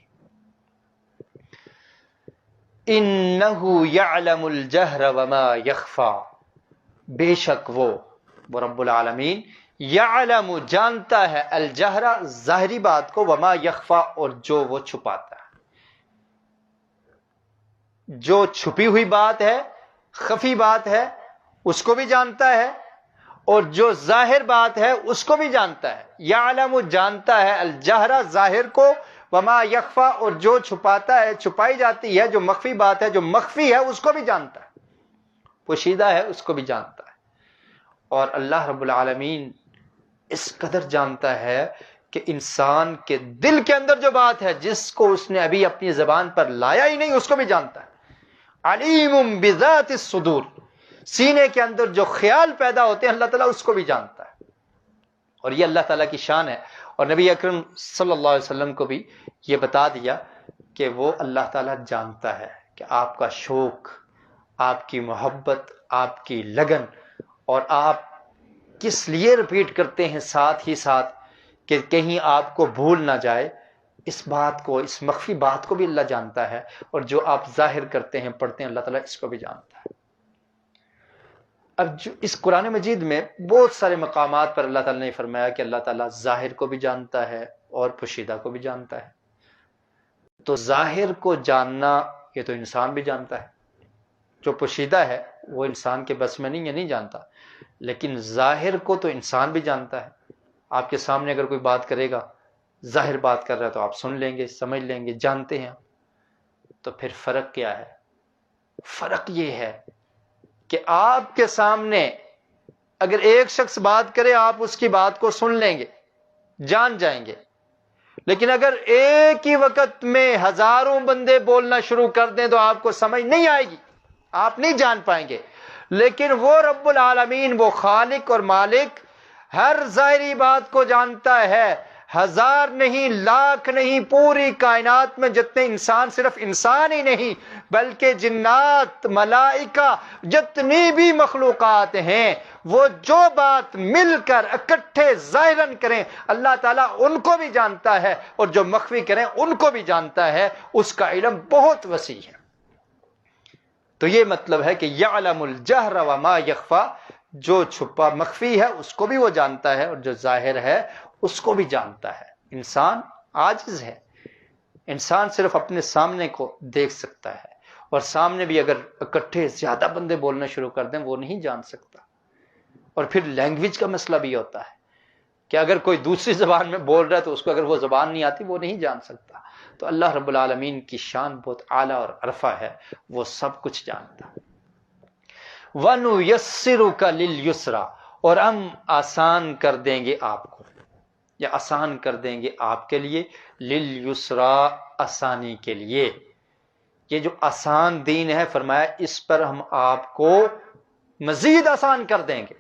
انہ یعلم الجہر وما یخفا، بے شک وہ رب العالمین یعلم، جانتا ہے، الجہر ظاہری بات کو، وما یخفا، اور جو وہ چھپاتا ہے. جو چھپی ہوئی بات ہے، خفی بات ہے، اس کو بھی جانتا ہے، اور جو ظاہر بات ہے اس کو بھی جانتا ہے. یعلم، جانتا ہے، الجہر ظاہر کو، وما یخفا، اور جو چھپاتا ہے، چھپائی جاتی ہے، جو مخفی بات ہے، جو مخفی ہے اس کو بھی جانتا ہے، پوشیدہ ہے اس کو بھی جانتا ہے. اور اللہ رب العالمین اس قدر جانتا ہے کہ انسان کے دل کے اندر جو بات ہے، جس کو اس نے ابھی اپنی زبان پر لایا ہی نہیں، اس کو بھی جانتا ہے. علیم بذات الصدور، سینے کے اندر جو خیال پیدا ہوتے ہیں اللہ تعالیٰ اس کو بھی جانتا ہے. اور یہ اللہ تعالیٰ کی شان ہے. اور نبی اکرم صلی اللہ علیہ وسلم کو بھی یہ بتا دیا کہ وہ اللہ تعالیٰ جانتا ہے کہ آپ کا شوق، آپ کی محبت، آپ کی لگن، اور آپ کس لیے ریپیٹ کرتے ہیں ساتھ ہی ساتھ کہ کہیں آپ کو بھول نہ جائے. اس بات کو، اس مخفی بات کو بھی اللہ جانتا ہے، اور جو آپ ظاہر کرتے ہیں، پڑھتے ہیں، اللہ تعالیٰ اس کو بھی جانتا ہے. اب جو اس قرآن مجید میں بہت سارے مقامات پر اللہ تعالیٰ نے فرمایا کہ اللہ تعالیٰ ظاہر کو بھی جانتا ہے اور پوشیدہ کو بھی جانتا ہے. تو ظاہر کو جاننا یہ تو انسان بھی جانتا ہے، جو پوشیدہ ہے وہ انسان کے بس میں نہیں ہے، نہیں جانتا. لیکن ظاہر کو تو انسان بھی جانتا ہے. آپ کے سامنے اگر کوئی بات کرے گا، ظاہر بات کر رہا ہے تو آپ سن لیں گے، سمجھ لیں گے، جانتے ہیں. تو پھر فرق کیا ہے؟ فرق یہ ہے کہ آپ کے سامنے اگر ایک شخص بات کرے آپ اس کی بات کو سن لیں گے، جان جائیں گے، لیکن اگر ایک ہی وقت میں ہزاروں بندے بولنا شروع کر دیں تو آپ کو سمجھ نہیں آئے گی، آپ نہیں جان پائیں گے۔ لیکن وہ رب العالمین، وہ خالق اور مالک ہر ظاہری بات کو جانتا ہے، ہزار نہیں، لاکھ نہیں، پوری کائنات میں جتنے انسان، صرف انسان ہی نہیں بلکہ جنات، ملائکہ، جتنی بھی مخلوقات ہیں، وہ جو بات مل کر اکٹھے ظاہراً کریں اللہ تعالیٰ ان کو بھی جانتا ہے، اور جو مخفی کریں ان کو بھی جانتا ہے، اس کا علم بہت وسیع ہے۔ تو یہ مطلب ہے کہ یعلم الجہر وما یخفی، جو چھپا مخفی ہے اس کو بھی وہ جانتا ہے، اور جو ظاہر ہے اس کو بھی جانتا ہے۔ انسان عاجز ہے، انسان صرف اپنے سامنے کو دیکھ سکتا ہے، اور سامنے بھی اگر اکٹھے زیادہ بندے بولنا شروع کر دیں وہ نہیں جان سکتا۔ اور پھر لینگویج کا مسئلہ بھی ہوتا ہے کہ اگر کوئی دوسری زبان میں بول رہا ہے تو اس کو اگر وہ زبان نہیں آتی وہ نہیں جان سکتا۔ تو اللہ رب العالمین کی شان بہت اعلیٰ اور عرفہ ہے، وہ سب کچھ جانتا ہے۔ وَنُيَسِّرُكَ لِلْيُسْرَى، اور ہم آسان کر دیں گے آپ کو، یا آسان کر دیں گے آپ کے لیے، لِلْيُسْرَى، آسانی کے لیے۔ یہ جو آسان دین ہے، فرمایا اس پر ہم آپ کو مزید آسان کر دیں گے،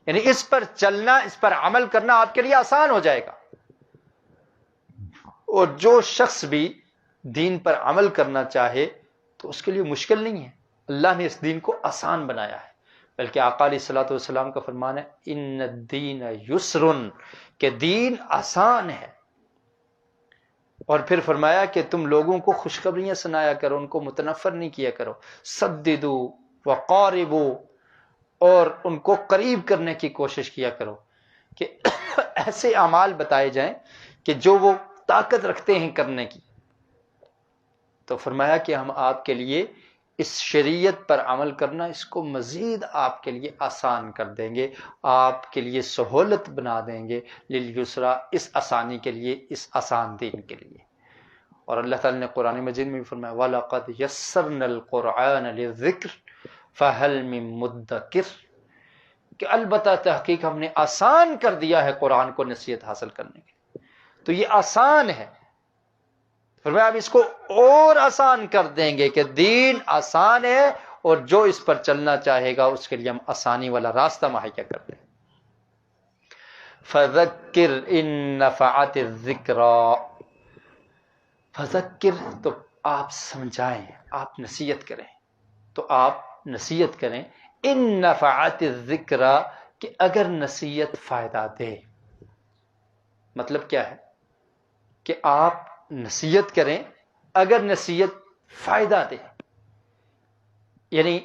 یعنی اس پر چلنا، اس پر عمل کرنا آپ کے لیے آسان ہو جائے گا۔ اور جو شخص بھی دین پر عمل کرنا چاہے تو اس کے لیے مشکل نہیں ہے، اللہ نے اس دین کو آسان بنایا ہے۔ بلکہ آقا علیہ الصلوۃ والسلام کا فرمان ہے ان الدین یسر، کہ دین آسان ہے۔ اور پھر فرمایا کہ تم لوگوں کو خوشخبریاں سنایا کرو، ان کو متنفر نہیں کیا کرو، سددوا وقاربوا، اور ان کو قریب کرنے کی کوشش کیا کرو، کہ ایسے اعمال بتائے جائیں کہ جو وہ طاقت رکھتے ہیں کرنے کی۔ تو فرمایا کہ ہم آپ کے لیے اس شریعت پر عمل کرنا، اس کو مزید آپ کے لیے آسان کر دیں گے، آپ کے لیے سہولت بنا دیں گے، للیسرا، اس آسانی کے لیے، اس آسان دین کے لیے۔ اور اللہ تعالیٰ نے قرآن مجید میں بھی فرمایا وَلَقَدْ يَسَّرْنَا الْقُرْآنَ لِلذِّكْرِ فَهَلْ مِن مُدَّكِرٍ، کہ البتہ تحقیق ہم نے آسان کر دیا ہے قرآن کو نصیحت حاصل کرنے کے لیے۔ تو یہ آسان ہے، فرمایا ہم اس کو اور آسان کر دیں گے، کہ دین آسان ہے، اور جو اس پر چلنا چاہے گا اس کے لیے ہم آسانی والا راستہ مہیا کر دیں۔ فَذَكِّرْ إِن نَفَعَتِ الذِّكْرَى، فذکر، تو آپ سمجھائیں، آپ نصیحت کریں، تو آپ نصیحت کریں، ان نفعت الذکرى، کہ اگر نصیحت فائدہ دے۔ مطلب کیا ہے کہ آپ نصیحت کریں اگر نصیحت فائدہ دے، یعنی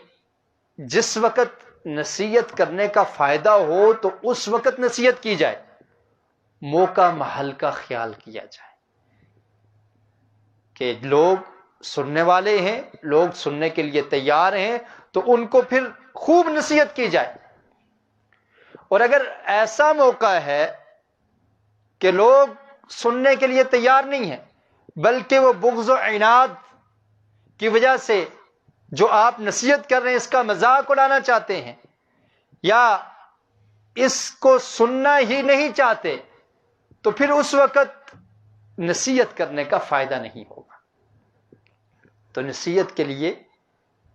جس وقت نصیحت کرنے کا فائدہ ہو تو اس وقت نصیحت کی جائے، موقع محل کا خیال کیا جائے، کہ لوگ سننے والے ہیں، لوگ سننے کے لیے تیار ہیں، تو ان کو پھر خوب نصیحت کی جائے۔ اور اگر ایسا موقع ہے کہ لوگ سننے کے لیے تیار نہیں ہیں، بلکہ وہ بغض و عناد کی وجہ سے جو آپ نصیحت کر رہے ہیں اس کا مذاق اڑانا چاہتے ہیں، یا اس کو سننا ہی نہیں چاہتے، تو پھر اس وقت نصیحت کرنے کا فائدہ نہیں ہوگا۔ تو نصیحت کے لیے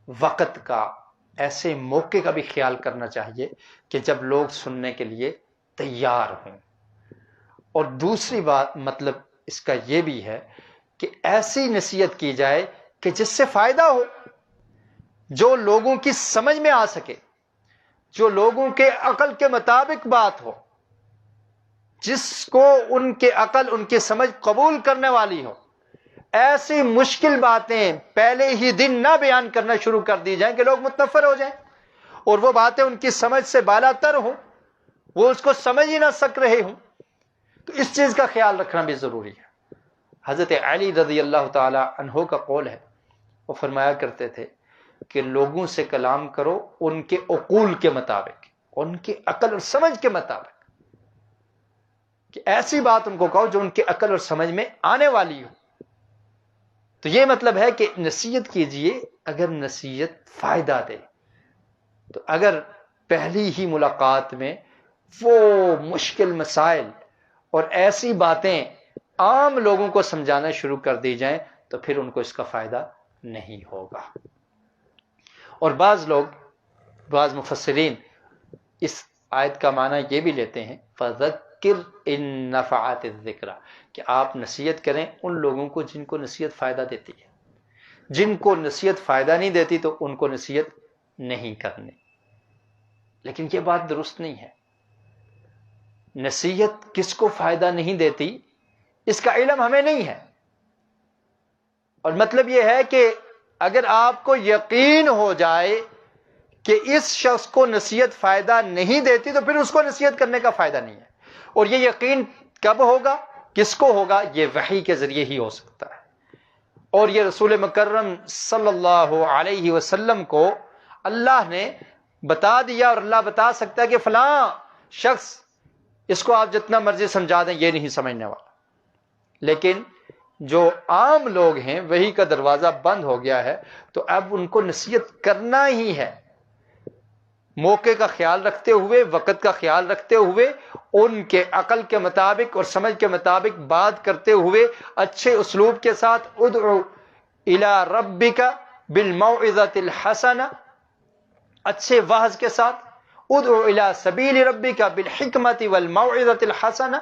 وقت کا، ایسے موقع کا بھی خیال کرنا چاہیے کہ جب لوگ سننے کے لیے تیار ہوں۔ اور دوسری بات، مطلب اس کا یہ بھی ہے کہ ایسی نصیحت کی جائے کہ جس سے فائدہ ہو، جو لوگوں کی سمجھ میں آ سکے، جو لوگوں کے عقل کے مطابق بات ہو، جس کو ان کے عقل، ان کی سمجھ قبول کرنے والی ہو۔ ایسی مشکل باتیں پہلے ہی دن نہ بیان کرنا شروع کر دی جائیں کہ لوگ متنفر ہو جائیں، اور وہ باتیں ان کی سمجھ سے بالا تر ہوں، وہ اس کو سمجھ ہی نہ سک رہے ہوں۔ تو اس چیز کا خیال رکھنا بھی ضروری ہے۔ حضرت علی رضی اللہ تعالی عنہ کا قول ہے، وہ فرمایا کرتے تھے کہ لوگوں سے کلام کرو ان کے عقول کے مطابق، ان کی عقل اور سمجھ کے مطابق، کہ ایسی بات ان کو کہو جو ان کے عقل اور سمجھ میں آنے والی ہو۔ تو یہ مطلب ہے کہ نصیحت کیجئے اگر نصیحت فائدہ دے. تو اگر پہلی ہی ملاقات میں وہ مشکل مسائل اور ایسی باتیں عام لوگوں کو سمجھانا شروع کر دی جائیں تو پھر ان کو اس کا فائدہ نہیں ہوگا. اور بعض مفسرین اس آیت کا معنی یہ بھی لیتے ہیں فذکر ان نفعت الذکر، کہ آپ نصیحت کریں ان لوگوں کو جن کو نصیحت فائدہ دیتی ہے. جن کو نصیحت فائدہ نہیں دیتی تو ان کو نصیحت نہیں کرنی. لیکن یہ بات درست نہیں ہے. نصیحت کس کو فائدہ نہیں دیتی اس کا علم ہمیں نہیں ہے. اور مطلب یہ ہے کہ اگر آپ کو یقین ہو جائے کہ اس شخص کو نصیحت فائدہ نہیں دیتی تو پھر اس کو نصیحت کرنے کا فائدہ نہیں ہے. اور یہ یقین کب ہوگا، کس کو ہوگا؟ یہ وحی کے ذریعے ہی ہو سکتا ہے. اور یہ رسول مکرم صلی اللہ علیہ وسلم کو اللہ نے بتا دیا، اور اللہ بتا سکتا ہے کہ فلاں شخص اس کو آپ جتنا مرضی سمجھا دیں یہ نہیں سمجھنے والا. لیکن جو عام لوگ ہیں وہی کا دروازہ بند ہو گیا ہے، تو اب ان کو نصیحت کرنا ہی ہے، موقع کا خیال رکھتے ہوئے، وقت کا خیال رکھتے ہوئے، ان کے عقل کے مطابق اور سمجھ کے مطابق بات کرتے ہوئے، اچھے اسلوب کے ساتھ ادعو الی ربک بالموعظۃ الحسنہ، اچھے وعظ کے ساتھ ادعو الی سبیل ربک بالحکمۃ والموعظۃ الحسنہ،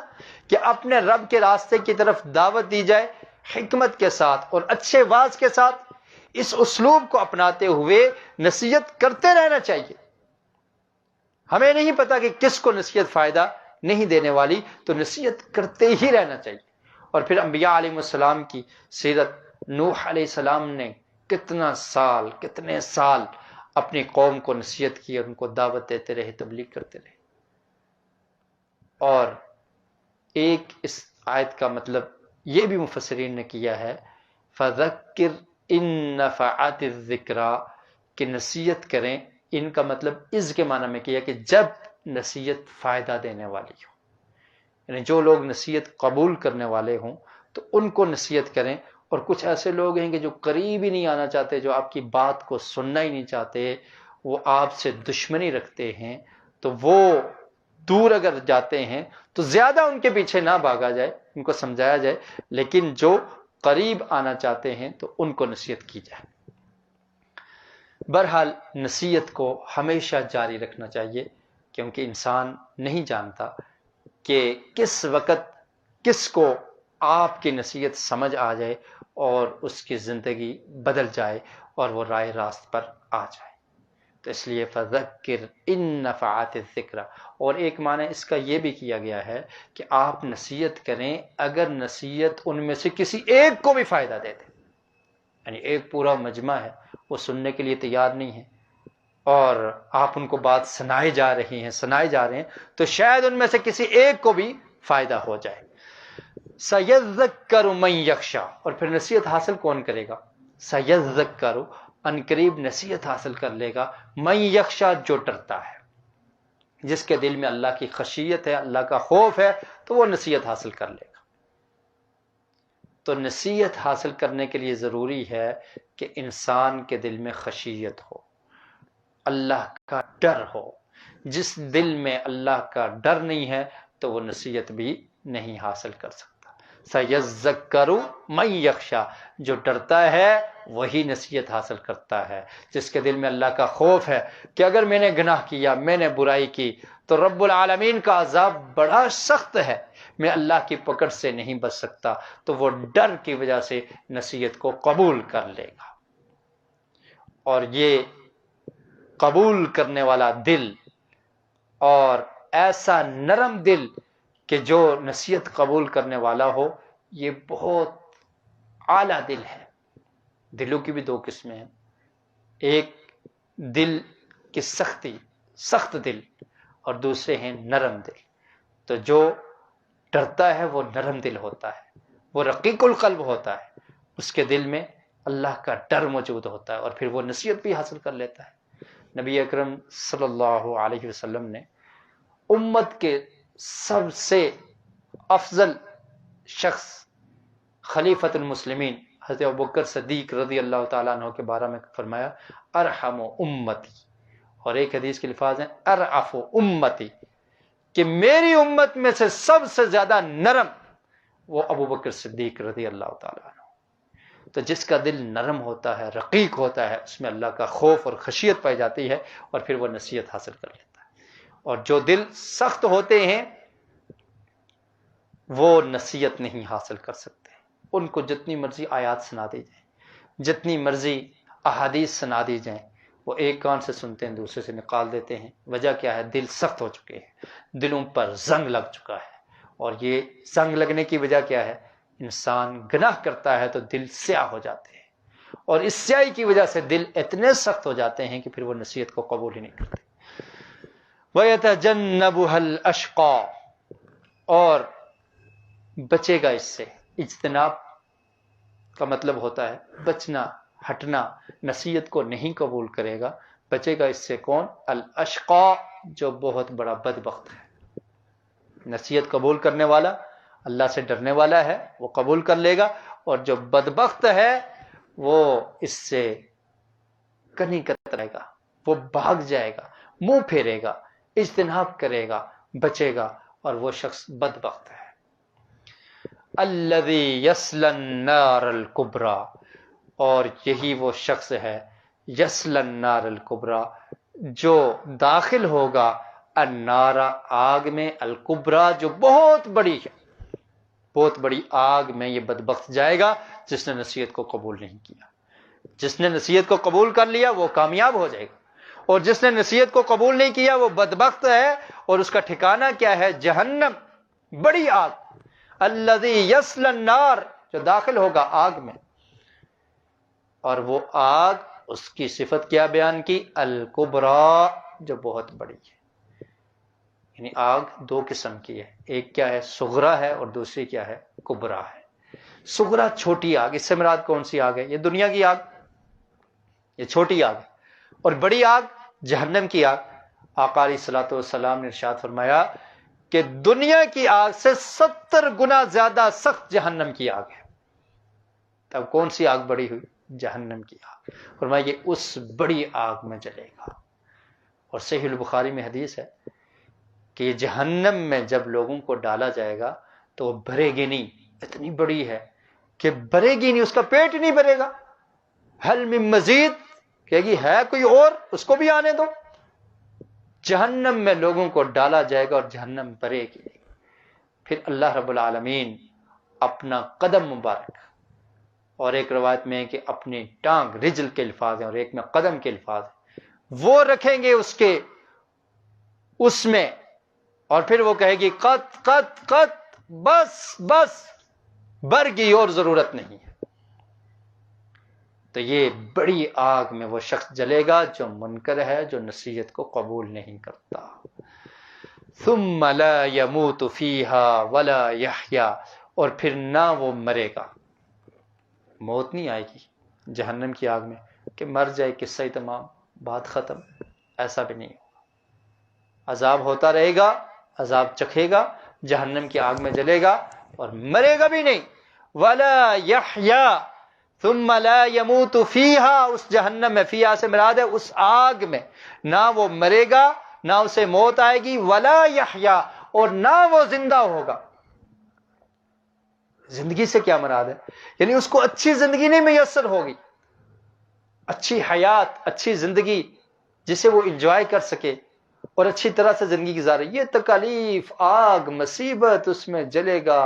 کہ اپنے رب کے راستے کی طرف دعوت دی جائے حکمت کے ساتھ اور اچھے وعظ کے ساتھ. اس اسلوب کو اپناتے ہوئے نصیحت کرتے رہنا چاہیے. ہمیں نہیں پتا کہ کس کو نصیحت فائدہ نہیں دینے والی، تو نصیحت کرتے ہی رہنا چاہیے. اور پھر انبیاء علیہ السلام کی سیرت، نوح علیہ السلام نے کتنے سال اپنی قوم کو نصیحت کی اور ان کو دعوت دیتے رہے، تبلیغ کرتے رہے. اور ایک اس آیت کا مطلب یہ بھی مفسرین نے کیا ہے فذکر ان نفعت الذکرى، کہ نصیحت کریں. ان کا مطلب از کے معنی میں کیا کہ جب نصیحت فائدہ دینے والی ہو، یعنی جو لوگ نصیحت قبول کرنے والے ہوں تو ان کو نصیحت کریں. اور کچھ ایسے لوگ ہیں کہ جو قریب ہی نہیں آنا چاہتے، جو آپ کی بات کو سننا ہی نہیں چاہتے، وہ آپ سے دشمنی رکھتے ہیں، تو وہ دور اگر جاتے ہیں تو زیادہ ان کے پیچھے نہ بھاگا جائے، ان کو سمجھایا جائے. لیکن جو قریب آنا چاہتے ہیں تو ان کو نصیحت کی جائے. بہرحال نصیحت کو ہمیشہ جاری رکھنا چاہیے، کیونکہ انسان نہیں جانتا کہ کس وقت کس کو آپ کی نصیحت سمجھ آ جائے اور اس کی زندگی بدل جائے اور وہ راہ راست پر آ جائے. تو اس لیے فذکر ان نفعت الذکر. اور ایک معنی اس کا یہ بھی کیا گیا ہے کہ آپ نصیحت کریں اگر نصیحت ان میں سے کسی ایک کو بھی فائدہ دے دے. یعنی ایک پورا مجمع ہے، وہ سننے کے لیے تیار نہیں ہے، اور آپ ان کو بات سنائے جا رہے ہیں تو شاید ان میں سے کسی ایک کو بھی فائدہ ہو جائے. سیذکر من یخشی. اور پھر نصیحت حاصل کون کرے گا؟ سیذکر، ان قریب نصیحت حاصل کر لے گا من یخشی، جو ڈرتا ہے، جس کے دل میں اللہ کی خشیت ہے، اللہ کا خوف ہے، تو وہ نصیحت حاصل کر لے گا. تو نصیحت حاصل کرنے کے لیے ضروری ہے کہ انسان کے دل میں خشیت ہو، اللہ کا ڈر ہو. جس دل میں اللہ کا ڈر نہیں ہے تو وہ نصیحت بھی نہیں حاصل کر سکتا. سیذکر من یخشی، جو ڈرتا ہے وہی نصیحت حاصل کرتا ہے. جس کے دل میں اللہ کا خوف ہے کہ اگر میں نے گناہ کیا، میں نے برائی کی، تو رب العالمین کا عذاب بڑا سخت ہے، میں اللہ کی پکڑ سے نہیں بچ سکتا، تو وہ ڈر کی وجہ سے نصیحت کو قبول کر لے گا. اور یہ قبول کرنے والا دل اور ایسا نرم دل کہ جو نصیحت قبول کرنے والا ہو، یہ بہت اعلیٰ دل ہے. دلوں کی بھی دو قسمیں ہیں، ایک دل کی سخت دل، اور دوسرے ہیں نرم دل. تو جو ڈرتا ہے وہ نرم دل ہوتا ہے، وہ رقیق القلب ہوتا ہے، اس کے دل میں اللہ کا ڈر موجود ہوتا ہے، اور پھر وہ نصیحت بھی حاصل کر لیتا ہے. نبی اکرم صلی اللہ علیہ وسلم نے امت کے سب سے افضل شخص خلیفۃ المسلمین حضرت ابوبکر صدیق رضی اللہ تعالیٰ عنہ کے بارے میں فرمایا ارحم امتی، اور ایک حدیث کے الفاظ ہیں ارعف امتی، کہ میری امت میں سے سب سے زیادہ نرم وہ ابوبکر صدیق رضی اللہ تعالیٰ عنہ۔ تو جس کا دل نرم ہوتا ہے، رقیق ہوتا ہے، اس میں اللہ کا خوف اور خشیت پائی جاتی ہے، اور پھر وہ نصیحت حاصل کر لیتا ہے۔ اور جو دل سخت ہوتے ہیں وہ نصیحت نہیں حاصل کر سکتے، ان کو جتنی مرضی آیات سنا دی جائیں، جتنی مرضی احادیث سنا دی جائیں، وہ ایک کان سے سنتے ہیں دوسرے سے نکال دیتے ہیں۔ وجہ کیا ہے؟ دل سخت ہو چکے ہیں، دلوں پر زنگ لگ چکا ہے، اور یہ زنگ لگنے کی وجہ کیا ہے؟ انسان گناہ کرتا ہے تو دل سیاہ ہو جاتے ہیں، اور اس سیاہی کی وجہ سے دل اتنے سخت ہو جاتے ہیں کہ پھر وہ نصیحت کو قبول ہی نہیں کرتے۔ وَيَتَجَنَّبُهَا الْأَشْقَى، اور بچے گا اس سے۔ اجتناب کا مطلب ہوتا ہے بچنا، ہٹنا، نصیحت کو نہیں قبول کرے گا، بچے گا اس سے کون؟ الاشقا، جو بہت بڑا بدبخت ہے۔ نصیحت قبول کرنے والا، اللہ سے ڈرنے والا ہے، وہ قبول کر لے گا، اور جو بدبخت ہے وہ اس سے کنی کترے گا، وہ بھاگ جائے گا، منہ پھیرے گا، اجتناب کرے گا، بچے گا، اور وہ شخص بدبخت ہے۔ الذی یصلی النار الکبریٰ، اور یہی وہ شخص ہے یصلی النار الکبریٰ، جو داخل ہوگا النار، آگ میں، الکبریٰ، جو بہت بڑی ہے، بہت بڑی آگ میں یہ بدبخت جائے گا جس نے نصیحت کو قبول نہیں کیا۔ جس نے نصیحت کو قبول کر لیا وہ کامیاب ہو جائے گا، اور جس نے نصیحت کو قبول نہیں کیا وہ بدبخت ہے، اور اس کا ٹھکانہ کیا ہے؟ جہنم، بڑی آگ۔ الذی یصلی النار، جو داخل ہوگا آگ میں، اور وہ آگ، اس کی صفت کیا بیان کی؟ الکبریٰ، جو بہت بڑی ہے۔ یعنی آگ دو قسم کی ہے، ایک کیا ہے؟ صغریٰ ہے، اور دوسری کیا ہے؟ کبریٰ ہے۔ صغریٰ چھوٹی آگ، اس سے مراد کون سی آگ ہے؟ یہ دنیا کی آگ، یہ چھوٹی آگ ہے، اور بڑی آگ جہنم کی آگ۔ آقا علیہ الصلوۃ والسلام نے ارشاد فرمایا کہ دنیا کی آگ سے 70 گنا زیادہ سخت جہنم کی آگ ہے۔ تب کون سی آگ بڑی ہوئی؟ جہنم کی آگ۔ فرمایا یہ اس بڑی آگ میں جلے گا۔ اور صحیح البخاری میں حدیث ہے کہ یہ جہنم میں جب لوگوں کو ڈالا جائے گا تو وہ بھرے گی نہیں، اتنی بڑی ہے کہ بھرے گی نہیں، اس کا پیٹ نہیں بھرے گا۔ حل من مزید، کہے گی ہے کوئی اور، اس کو بھی آنے دو۔ جہنم میں لوگوں کو ڈالا جائے گا اور جہنم بھرے گی۔ پھر اللہ رب العالمین اپنا قدم مبارک، اور ایک روایت میں ہے کہ اپنی ٹانگ، رجل کے الفاظ ہیں، اور ایک میں قدم کے الفاظ ہیں، وہ رکھیں گے اس میں، اور پھر وہ کہے گی قط قط قط، بس بس، بھر گئی اور ضرورت نہیں ہے۔ تو یہ بڑی آگ میں وہ شخص جلے گا جو منکر ہے، جو نصیحت کو قبول نہیں کرتا۔ ثم لا يموت فيها ولا يحيا، اور پھر نہ وہ مرے گا، موت نہیں آئے گی جہنم کی آگ میں کہ مر جائے، قصہ تمام، بات ختم، ایسا بھی نہیں ہوگا۔ عذاب ہوتا رہے گا، عذاب چکھے گا، جہنم کی آگ میں جلے گا، اور مرے گا بھی نہیں۔ ولا يحيا ثم لا يموت فيها، اس جہنم میں، فیہا سے مراد ہے اس آگ میں، نہ وہ مرے گا، نہ اسے موت آئے گی، ولا يحيا، اور نہ وہ زندہ ہوگا۔ زندگی سے کیا مراد ہے؟ یعنی اس کو اچھی زندگی نہیں میسر ہوگی، اچھی حیات، اچھی زندگی جسے وہ انجوائے کر سکے اور اچھی طرح سے زندگی گزارے۔ یہ تکالیف، آگ، مصیبت اس میں جلے گا،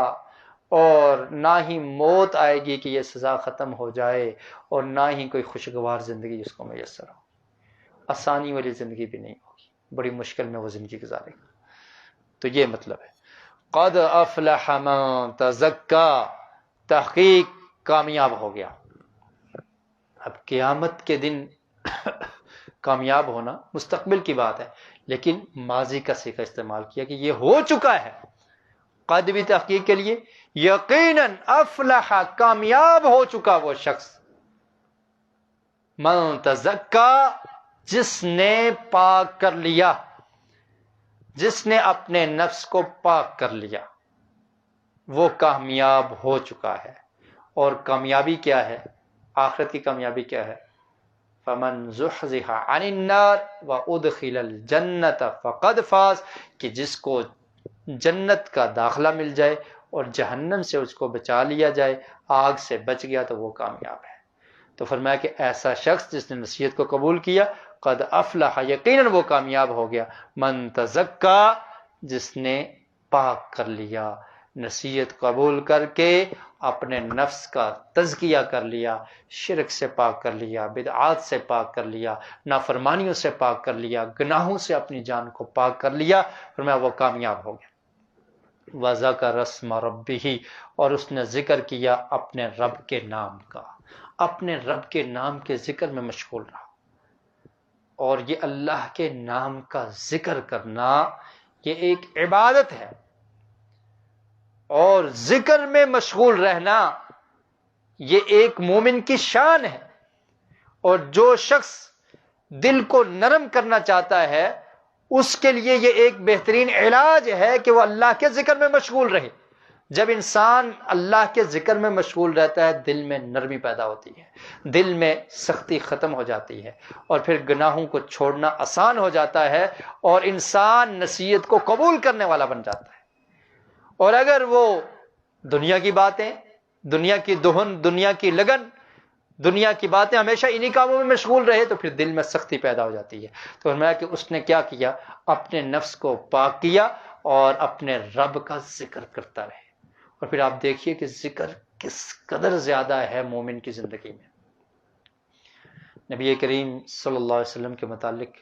اور نہ ہی موت آئے گی کہ یہ سزا ختم ہو جائے، اور نہ ہی کوئی خوشگوار زندگی اس کو میسر ہو۔ آسانی والی زندگی بھی نہیں ہوگی، بڑی مشکل میں وہ زندگی گزارے گا۔ تو یہ مطلب ہے قد افلح من تزکا، تحقیق کامیاب ہو گیا۔ اب قیامت کے دن کامیاب ہونا مستقبل کی بات ہے، لیکن ماضی کا صیغہ استعمال کیا کہ یہ ہو چکا ہے۔ قد بھی تحقیق کے لیے، یقیناً افلح، کامیاب ہو چکا وہ شخص، من تزکا، جس نے پاک کر لیا، جس نے اپنے نفس کو پاک کر لیا، وہ کامیاب ہو چکا ہے۔ اور کامیابی کیا ہے؟ آخرت کی کامیابی کیا ہے؟ فمن زحزح عن النار وادخل الجنۃ فقد فاز، کہ جس کو جنت کا داخلہ مل جائے اور جہنم سے اس کو بچا لیا جائے، آگ سے بچ گیا تو وہ کامیاب ہے۔ تو فرمایا کہ ایسا شخص جس نے نصیحت کو قبول کیا، قد افلح، یقیناً وہ کامیاب ہو گیا، من تزکا، جس نے پاک کر لیا، نصیحت قبول کر کے اپنے نفس کا تزکیہ کر لیا، شرک سے پاک کر لیا، بدعات سے پاک کر لیا، نافرمانیوں سے پاک کر لیا، گناہوں سے اپنی جان کو پاک کر لیا، فرمایا وہ کامیاب ہو گیا۔ وَذَكَرَ اسْمَ رَبِّهِ، اور اس نے ذکر کیا اپنے رب کے نام کا، اپنے رب کے نام کے ذکر میں مشغول رہا۔ اور یہ اللہ کے نام کا ذکر کرنا یہ ایک عبادت ہے، اور ذکر میں مشغول رہنا یہ ایک مومن کی شان ہے۔ اور جو شخص دل کو نرم کرنا چاہتا ہے اس کے لیے یہ ایک بہترین علاج ہے کہ وہ اللہ کے ذکر میں مشغول رہے۔ جب انسان اللہ کے ذکر میں مشغول رہتا ہے دل میں نرمی پیدا ہوتی ہے، دل میں سختی ختم ہو جاتی ہے، اور پھر گناہوں کو چھوڑنا آسان ہو جاتا ہے، اور انسان نصیحت کو قبول کرنے والا بن جاتا ہے۔ اور اگر وہ دنیا کی باتیں، دنیا کی دہن، دنیا کی لگن، دنیا کی باتیں ہمیشہ انہی کاموں میں مشغول رہے تو پھر دل میں سختی پیدا ہو جاتی ہے۔ تو فرمایا کہ اس نے کیا کیا؟ اپنے نفس کو پاک کیا اور اپنے رب کا ذکر کرتا رہے۔ اور پھر آپ دیکھیے کہ ذکر کس قدر زیادہ ہے مومن کی زندگی میں۔ نبی کریم صلی اللہ علیہ وسلم کے متعلق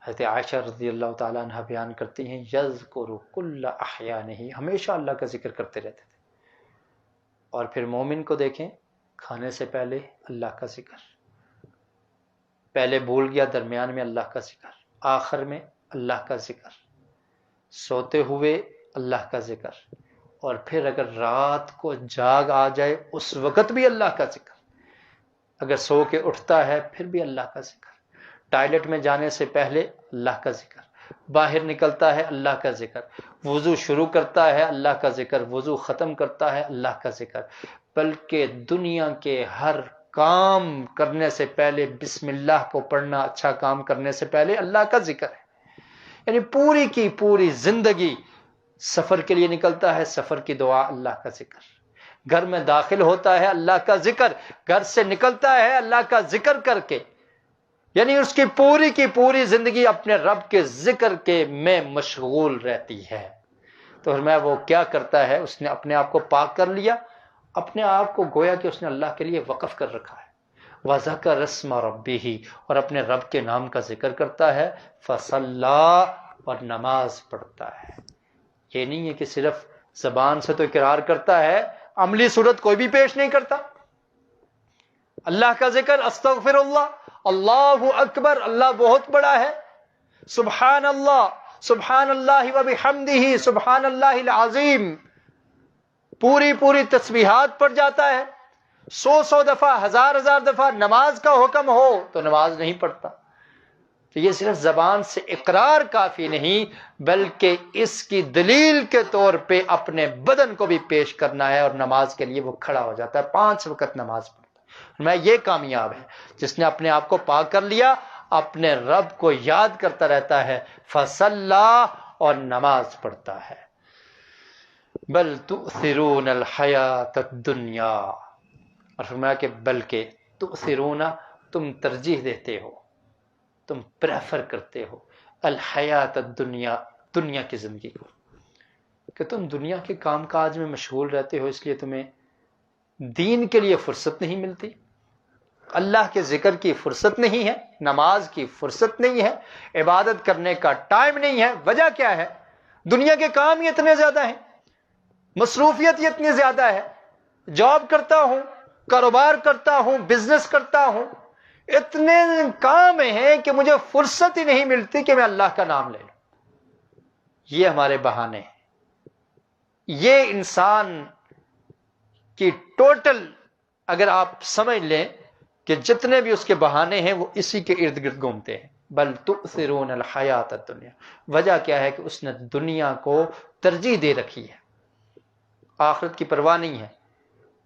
حضرت عائشہ رضی اللہ تعالیٰ عنہ بیان کرتی ہیں، یذکر کل احیانہ، ہمیشہ اللہ کا ذکر کرتے رہتے تھے۔ اور پھر مومن کو دیکھیں، کھانے سے پہلے اللہ کا ذکر، پہلے بھول گیا درمیان میں اللہ کا ذکر، آخر میں اللہ کا ذکر، سوتے ہوئے اللہ کا ذکر، اور پھر اگر رات کو جاگ آ جائے اس وقت بھی اللہ کا ذکر، اگر سو کے اٹھتا ہے پھر بھی اللہ کا ذکر، ٹائلٹ میں جانے سے پہلے اللہ کا ذکر، باہر نکلتا ہے اللہ کا ذکر، وضو شروع کرتا ہے اللہ کا ذکر، وضو ختم کرتا ہے اللہ کا ذکر، بلکہ دنیا کے ہر کام کرنے سے پہلے بسم اللہ کو پڑھنا، اچھا کام کرنے سے پہلے اللہ کا ذکر ہے۔ یعنی پوری کی پوری زندگی، سفر کے لیے نکلتا ہے سفر کی دعا اللہ کا ذکر، گھر میں داخل ہوتا ہے اللہ کا ذکر، گھر سے نکلتا ہے اللہ کا ذکر کر کے، یعنی اس کی پوری زندگی اپنے رب کے ذکر کے میں مشغول رہتی ہے۔ تو میں وہ کیا کرتا ہے؟ اس نے اپنے آپ کو پاک کر لیا، اپنے آپ کو گویا کہ اس نے اللہ کے لیے وقف کر رکھا ہے۔ وَذَكَرَ اسْمَ رَبِّهِ، اور اپنے رب کے نام کا ذکر کرتا ہے، فَصَلَّى، اور نماز پڑھتا ہے۔ یہ نہیں ہے کہ صرف زبان سے تو اقرار کرتا ہے، عملی صورت کوئی بھی پیش نہیں کرتا۔ اللہ کا ذکر، استغفر اللہ، اللہ اکبر، اللہ بہت بڑا ہے، سبحان اللہ وبحمدہ، سبحان اللہ العظیم، پوری تسبیحات پڑھ جاتا ہے، 100 دفعہ، ہزار دفعہ نماز کا حکم ہو تو نماز نہیں پڑھتا۔ تو یہ صرف زبان سے اقرار کافی نہیں، بلکہ اس کی دلیل کے طور پہ اپنے بدن کو بھی پیش کرنا ہے، اور نماز کے لیے وہ کھڑا ہو جاتا ہے، 5 وقت نماز پڑھتا ہے۔ میں یہ کامیاب ہے جس نے اپنے آپ کو پاک کر لیا، اپنے رب کو یاد کرتا رہتا ہے، فصلی، اور نماز پڑھتا ہے۔ بل تؤثرون الحیات الدنیا، اور فرمایا کہ بلکہ تؤثرون، تم ترجیح دیتے ہو، تم پریفر کرتے ہو، الحیات الدنیا، دنیا کی زندگی کو، کہ تم دنیا کے کام کاج میں مشغول رہتے ہو، اس لیے تمہیں دین کے لیے فرصت نہیں ملتی، اللہ کے ذکر کی فرصت نہیں ہے، نماز کی فرصت نہیں ہے، عبادت کرنے کا ٹائم نہیں ہے۔ وجہ کیا ہے؟ دنیا کے کام ہی اتنے زیادہ ہیں، مصروفیت ہی اتنی زیادہ ہے، جاب کرتا ہوں، کاروبار کرتا ہوں، بزنس کرتا ہوں، اتنے کام ہیں کہ مجھے فرصت ہی نہیں ملتی کہ میں اللہ کا نام لے لوں۔ یہ ہمارے بہانے ہیں۔ یہ انسان کی ٹوٹل اگر آپ سمجھ لیں کہ جتنے بھی اس کے بہانے ہیں وہ اسی کے ارد گرد گھومتے ہیں۔ بل تؤثرون الحیات الدنیا، وجہ کیا ہے کہ اس نے دنیا کو ترجیح دے رکھی ہے، آخرت کی پرواہ نہیں ہے۔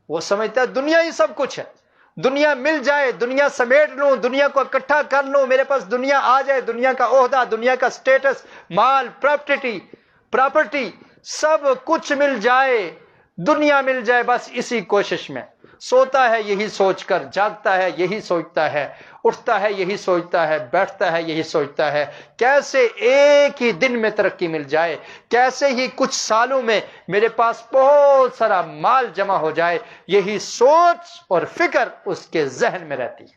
وہ سمجھتا ہے دنیا ہی سب کچھ ہے، دنیا مل جائے، دنیا سمیٹ لوں، دنیا کو اکٹھا کر لوں، میرے پاس دنیا آ جائے، دنیا کا عہدہ، دنیا کا سٹیٹس، مال، پراپرٹی سب کچھ مل جائے، دنیا مل جائے، بس اسی کوشش میں سوتا ہے یہی سوچ کر، جاگتا ہے یہی سوچتا ہے، اٹھتا ہے یہی سوچتا ہے، بیٹھتا ہے یہی سوچتا ہے، کیسے ایک ہی دن میں ترقی مل جائے، کیسے ہی کچھ سالوں میں میرے پاس بہت سارا مال جمع ہو جائے، یہی سوچ اور فکر اس کے ذہن میں رہتی ہے۔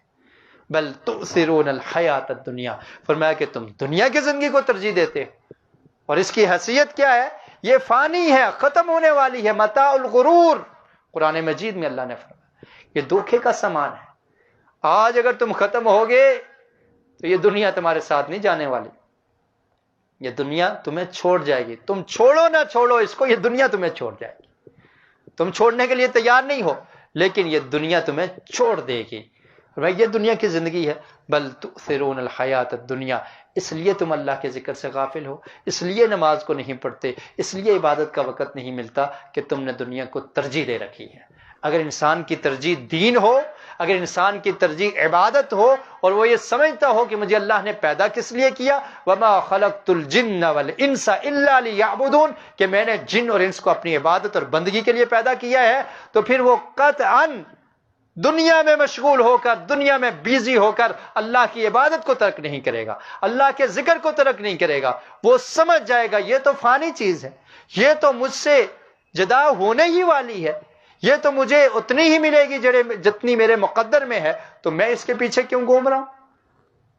بل تؤثرون الحیات الدنیا، فرمایا کہ تم دنیا کی زندگی کو ترجیح دیتے ہو، اور اس کی حیثیت کیا ہے؟ یہ فانی ہے، ختم ہونے والی ہے، متاع الغرور۔ قرآن مجید میں اللہ نے فرمایا یہ دھوکے کا سامان ہے، آج اگر تم ختم ہوگے تو یہ دنیا تمہارے ساتھ نہیں جانے والی، یہ دنیا تمہیں چھوڑ جائے گی، تم چھوڑو نہ چھوڑو اس کو، یہ دنیا تمہیں چھوڑ جائے گی، تم چھوڑنے کے لیے تیار نہیں ہو لیکن یہ دنیا تمہیں چھوڑ دے گی۔ بھائی یہ دنیا کی زندگی ہے۔ بل تؤثرون الحیات الدنیا، اس لیے تم اللہ کے ذکر سے غافل ہو، اس لیے نماز کو نہیں پڑھتے، اس لیے عبادت کا وقت نہیں ملتا کہ تم نے دنیا کو ترجیح دے رکھی ہے۔ اگر انسان کی ترجیح دین ہو، اگر انسان کی ترجیح عبادت ہو، اور وہ یہ سمجھتا ہو کہ مجھے اللہ نے پیدا کس لیے کیا، وما خلقت الجن والانس الا لیعبدون، کہ میں نے جن اور انس کو اپنی عبادت اور بندگی کے لیے پیدا کیا ہے، تو پھر وہ قطعاً دنیا میں مشغول ہو کر، دنیا میں بیزی ہو کر اللہ کی عبادت کو ترک نہیں کرے گا، اللہ کے ذکر کو ترک نہیں کرے گا۔ وہ سمجھ جائے گا یہ تو فانی چیز ہے، یہ تو مجھ سے جدا ہونے ہی والی ہے، یہ تو مجھے اتنی ہی ملے گی جتنی میرے مقدر میں ہے، تو میں اس کے پیچھے کیوں گھوم رہا ہوں؟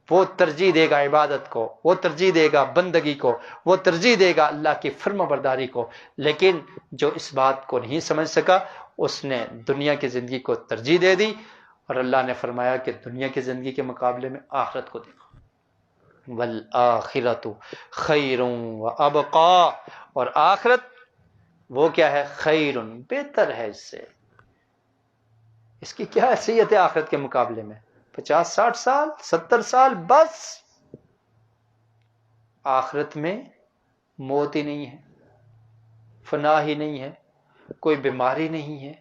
وہ ترجیح دے گا عبادت کو، وہ ترجیح دے گا بندگی کو، وہ ترجیح دے گا اللہ کی فرما برداری کو۔ لیکن جو اس بات کو نہیں سمجھ سکا، اس نے دنیا کی زندگی کو ترجیح دے دی، اور اللہ نے فرمایا کہ دنیا کی زندگی کے مقابلے میں آخرت کو دیکھو، والآخرۃ خیر وابقا، اور آخرت وہ کیا ہے؟ خیر، بہتر ہے اس سے۔ اس کی کیا حیثیت ہے آخرت کے مقابلے میں؟ 50-60 سال، 70 سال، بس۔ آخرت میں موت ہی نہیں ہے، فنا ہی نہیں ہے، کوئی بیماری نہیں ہے،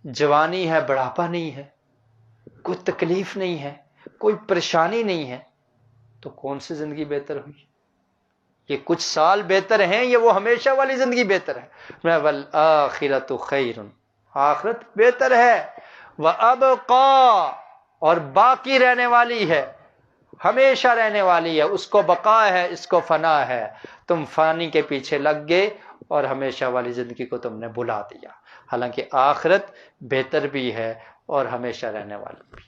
جوانی ہے، بڑھاپا نہیں ہے، کوئی تکلیف نہیں ہے، کوئی پریشانی نہیں ہے، تو کون سی زندگی بہتر ہوئی؟ یہ کچھ سال بہتر ہیں، یہ وہ ہمیشہ والی زندگی بہتر ہے۔ والآخرۃ خیر، آخرت بہتر ہے، وابقا، اور باقی رہنے والی ہے، ہمیشہ رہنے والی ہے، اس کو بقا ہے، اس کو فنا ہے۔ تم فانی کے پیچھے لگ گئے اور ہمیشہ والی زندگی کو تم نے بھلا دیا، حالانکہ آخرت بہتر بھی ہے اور ہمیشہ رہنے والی بھی۔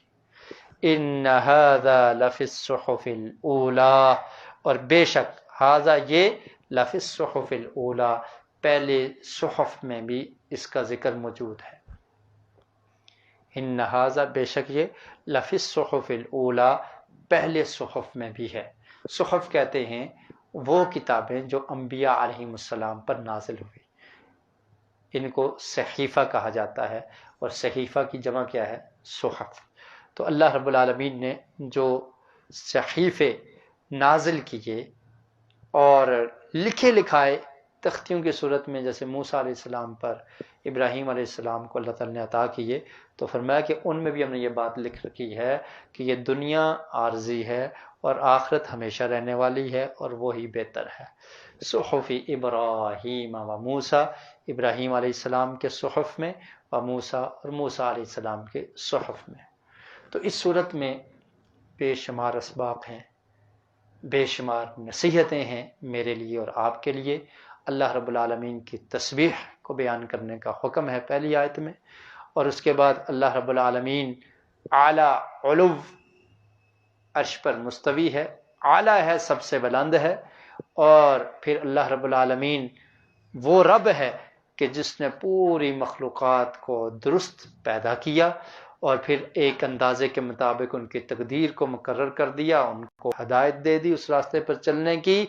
ان ھذا لفی الصحف الاولی، اور بے شک ھذا یہ لفی الصحف الاولی، پہلے صحف میں بھی اس کا ذکر موجود ہے۔ ان ھذا، بے شک یہ، لفی الصحف الاولی، پہلے صحف میں بھی ہے۔ صحف کہتے ہیں وہ کتابیں جو انبیاء علیہم السلام پر نازل ہوئی، ان کو صحیفہ کہا جاتا ہے، اور صحیفہ کی جمع کیا ہے؟ صحف۔ تو اللہ رب العالمین نے جو صحیفے نازل کیے اور لکھے لکھائے تختیوں کی صورت میں، جیسے موسیٰ علیہ السلام پر ابراہیم علیہ السلام کو اللہ تعالیٰ نے عطا کیے، تو فرمایا کہ ان میں بھی ہم نے یہ بات لکھ رکھی ہے کہ یہ دنیا عارضی ہے اور آخرت ہمیشہ رہنے والی ہے، اور وہی بہتر ہے۔ صحف ابراہیم و موسیٰ، ابراہیم علیہ السلام کے صحف میں، و موسیٰ، اور موسیٰ علیہ السلام کے صحف میں۔ تو اس صورت میں بے شمار اسباق ہیں، بے شمار نصیحتیں ہیں میرے لیے اور آپ کے لیے۔ اللہ رب العالمین کی تسبیح کو بیان کرنے کا حکم ہے پہلی آیت میں، اور اس کے بعد اللہ رب العالمین اعلی علو عرش پر مستوی ہے، اعلی ہے، سب سے بلند ہے، اور پھر اللہ رب العالمین وہ رب ہے کہ جس نے پوری مخلوقات کو درست پیدا کیا، اور پھر ایک اندازے کے مطابق ان کی تقدیر کو مقرر کر دیا، ان کو ہدایت دے دی اس راستے پر چلنے کی،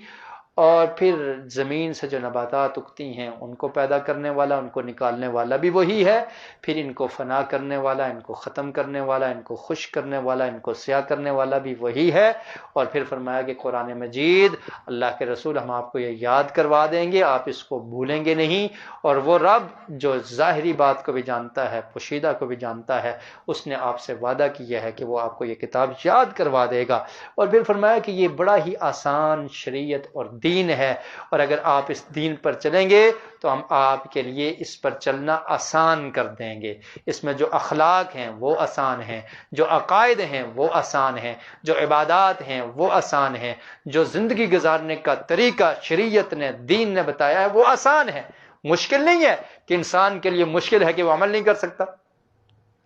اور پھر زمین سے جو نباتات اگتی ہیں ان کو پیدا کرنے والا، ان کو نکالنے والا بھی وہی ہے، پھر ان کو فنا کرنے والا، ان کو ختم کرنے والا، ان کو خشک کرنے والا، ان کو سیاہ کرنے والا بھی وہی ہے۔ اور پھر فرمایا کہ قرآن مجید اللہ کے رسول ہم آپ کو یہ یاد کروا دیں گے، آپ اس کو بھولیں گے نہیں۔ اور وہ رب جو ظاہری بات کو بھی جانتا ہے، پوشیدہ کو بھی جانتا ہے، اس نے آپ سے وعدہ کیا ہے کہ وہ آپ کو یہ کتاب یاد کروا دے گا۔ اور پھر فرمایا کہ یہ بڑا ہی آسان شریعت اور دین ہے، اور اگر آپ اس دین پر چلیں گے تو ہم آپ کے لیے اس پر چلنا آسان کر دیں گے۔ اس میں جو اخلاق ہیں وہ آسان ہیں، جو عقائد ہیں وہ آسان ہیں، جو عبادات ہیں وہ آسان ہیں، جو زندگی گزارنے کا طریقہ شریعت نے، دین نے بتایا ہے وہ آسان ہے۔ مشکل نہیں ہے کہ انسان کے لیے مشکل ہے کہ وہ عمل نہیں کر سکتا،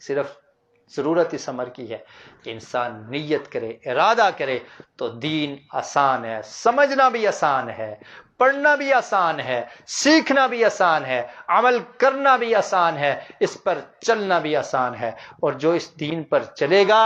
صرف ضرورت اس امر کی ہے کہ انسان نیت کرے، ارادہ کرے تو دین آسان ہے، سمجھنا بھی آسان ہے، پڑھنا بھی آسان ہے، سیکھنا بھی آسان ہے، عمل کرنا بھی آسان ہے، اس پر چلنا بھی آسان ہے۔ اور جو اس دین پر چلے گا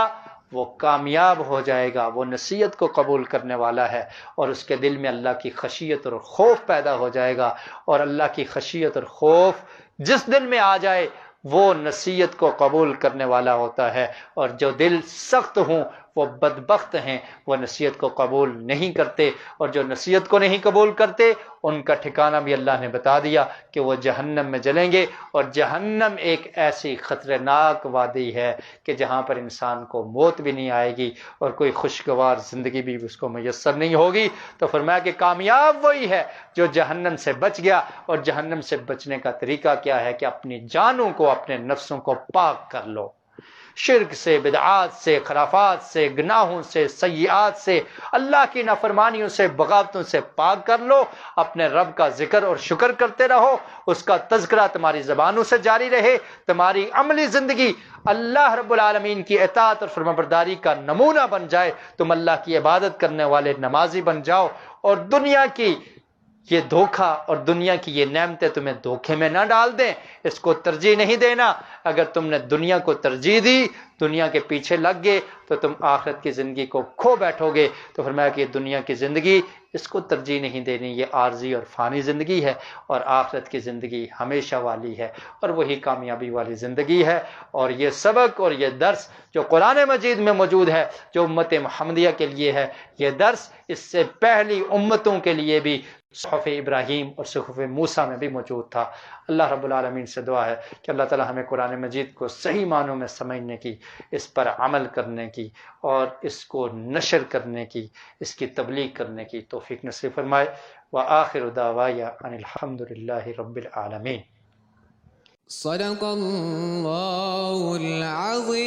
وہ کامیاب ہو جائے گا، وہ نصیحت کو قبول کرنے والا ہے، اور اس کے دل میں اللہ کی خشیت اور خوف پیدا ہو جائے گا۔ اور اللہ کی خشیت اور خوف جس دل میں آ جائے وہ نصیحت کو قبول کرنے والا ہوتا ہے، اور جو دل سخت ہوں وہ بدبخت ہیں، وہ نصیحت کو قبول نہیں کرتے، اور جو نصیحت کو نہیں قبول کرتے ان کا ٹھکانہ بھی اللہ نے بتا دیا کہ وہ جہنم میں جلیں گے۔ اور جہنم ایک ایسی خطرناک وادی ہے کہ جہاں پر انسان کو موت بھی نہیں آئے گی اور کوئی خوشگوار زندگی بھی اس کو میسر نہیں ہوگی۔ تو فرمایا کہ کامیاب وہی ہے جو جہنم سے بچ گیا۔ اور جہنم سے بچنے کا طریقہ کیا ہے کہ اپنی جانوں کو، اپنے نفسوں کو پاک کر لو، شرک سے، بدعات سے، خرافات سے، گناہوں سے، سیئات سے، اللہ کی نافرمانیوں سے، بغاوتوں سے پاک کر لو، اپنے رب کا ذکر اور شکر کرتے رہو، اس کا تذکرہ تمہاری زبانوں سے جاری رہے، تمہاری عملی زندگی اللہ رب العالمین کی اطاعت اور فرمانبرداری کا نمونہ بن جائے، تم اللہ کی عبادت کرنے والے نمازی بن جاؤ، اور دنیا کی یہ دھوکہ اور دنیا کی یہ نعمتیں تمہیں دھوکے میں نہ ڈال دیں، اس کو ترجیح نہیں دینا۔ اگر تم نے دنیا کو ترجیح دی، دنیا کے پیچھے لگ گئے تو تم آخرت کی زندگی کو کھو بیٹھو گے۔ تو فرمایا کہ یہ دنیا کی زندگی اس کو ترجیح نہیں دینی، یہ عارضی اور فانی زندگی ہے، اور آخرت کی زندگی ہمیشہ والی ہے، اور وہی کامیابی والی زندگی ہے۔ اور یہ سبق اور یہ درس جو قرآن مجید میں موجود ہے، جو امت محمدیہ کے لیے ہے، یہ درس اس سے پہلی امتوں کے لیے بھی صحف ابراہیم اور صحف موسیٰ میں بھی موجود تھا۔ اللہ رب العالمین سے دعا ہے کہ اللہ تعالی ہمیں قرآن مجید کو صحیح معنوں میں سمجھنے کی، اس پر عمل کرنے کی، اور اس کو نشر کرنے کی، اس کی تبلیغ کرنے کی توفیق نصیب فرمائے۔ وآخر دعوایا ان الحمد للہ رب العالمین۔ صدق اللہ العظیم۔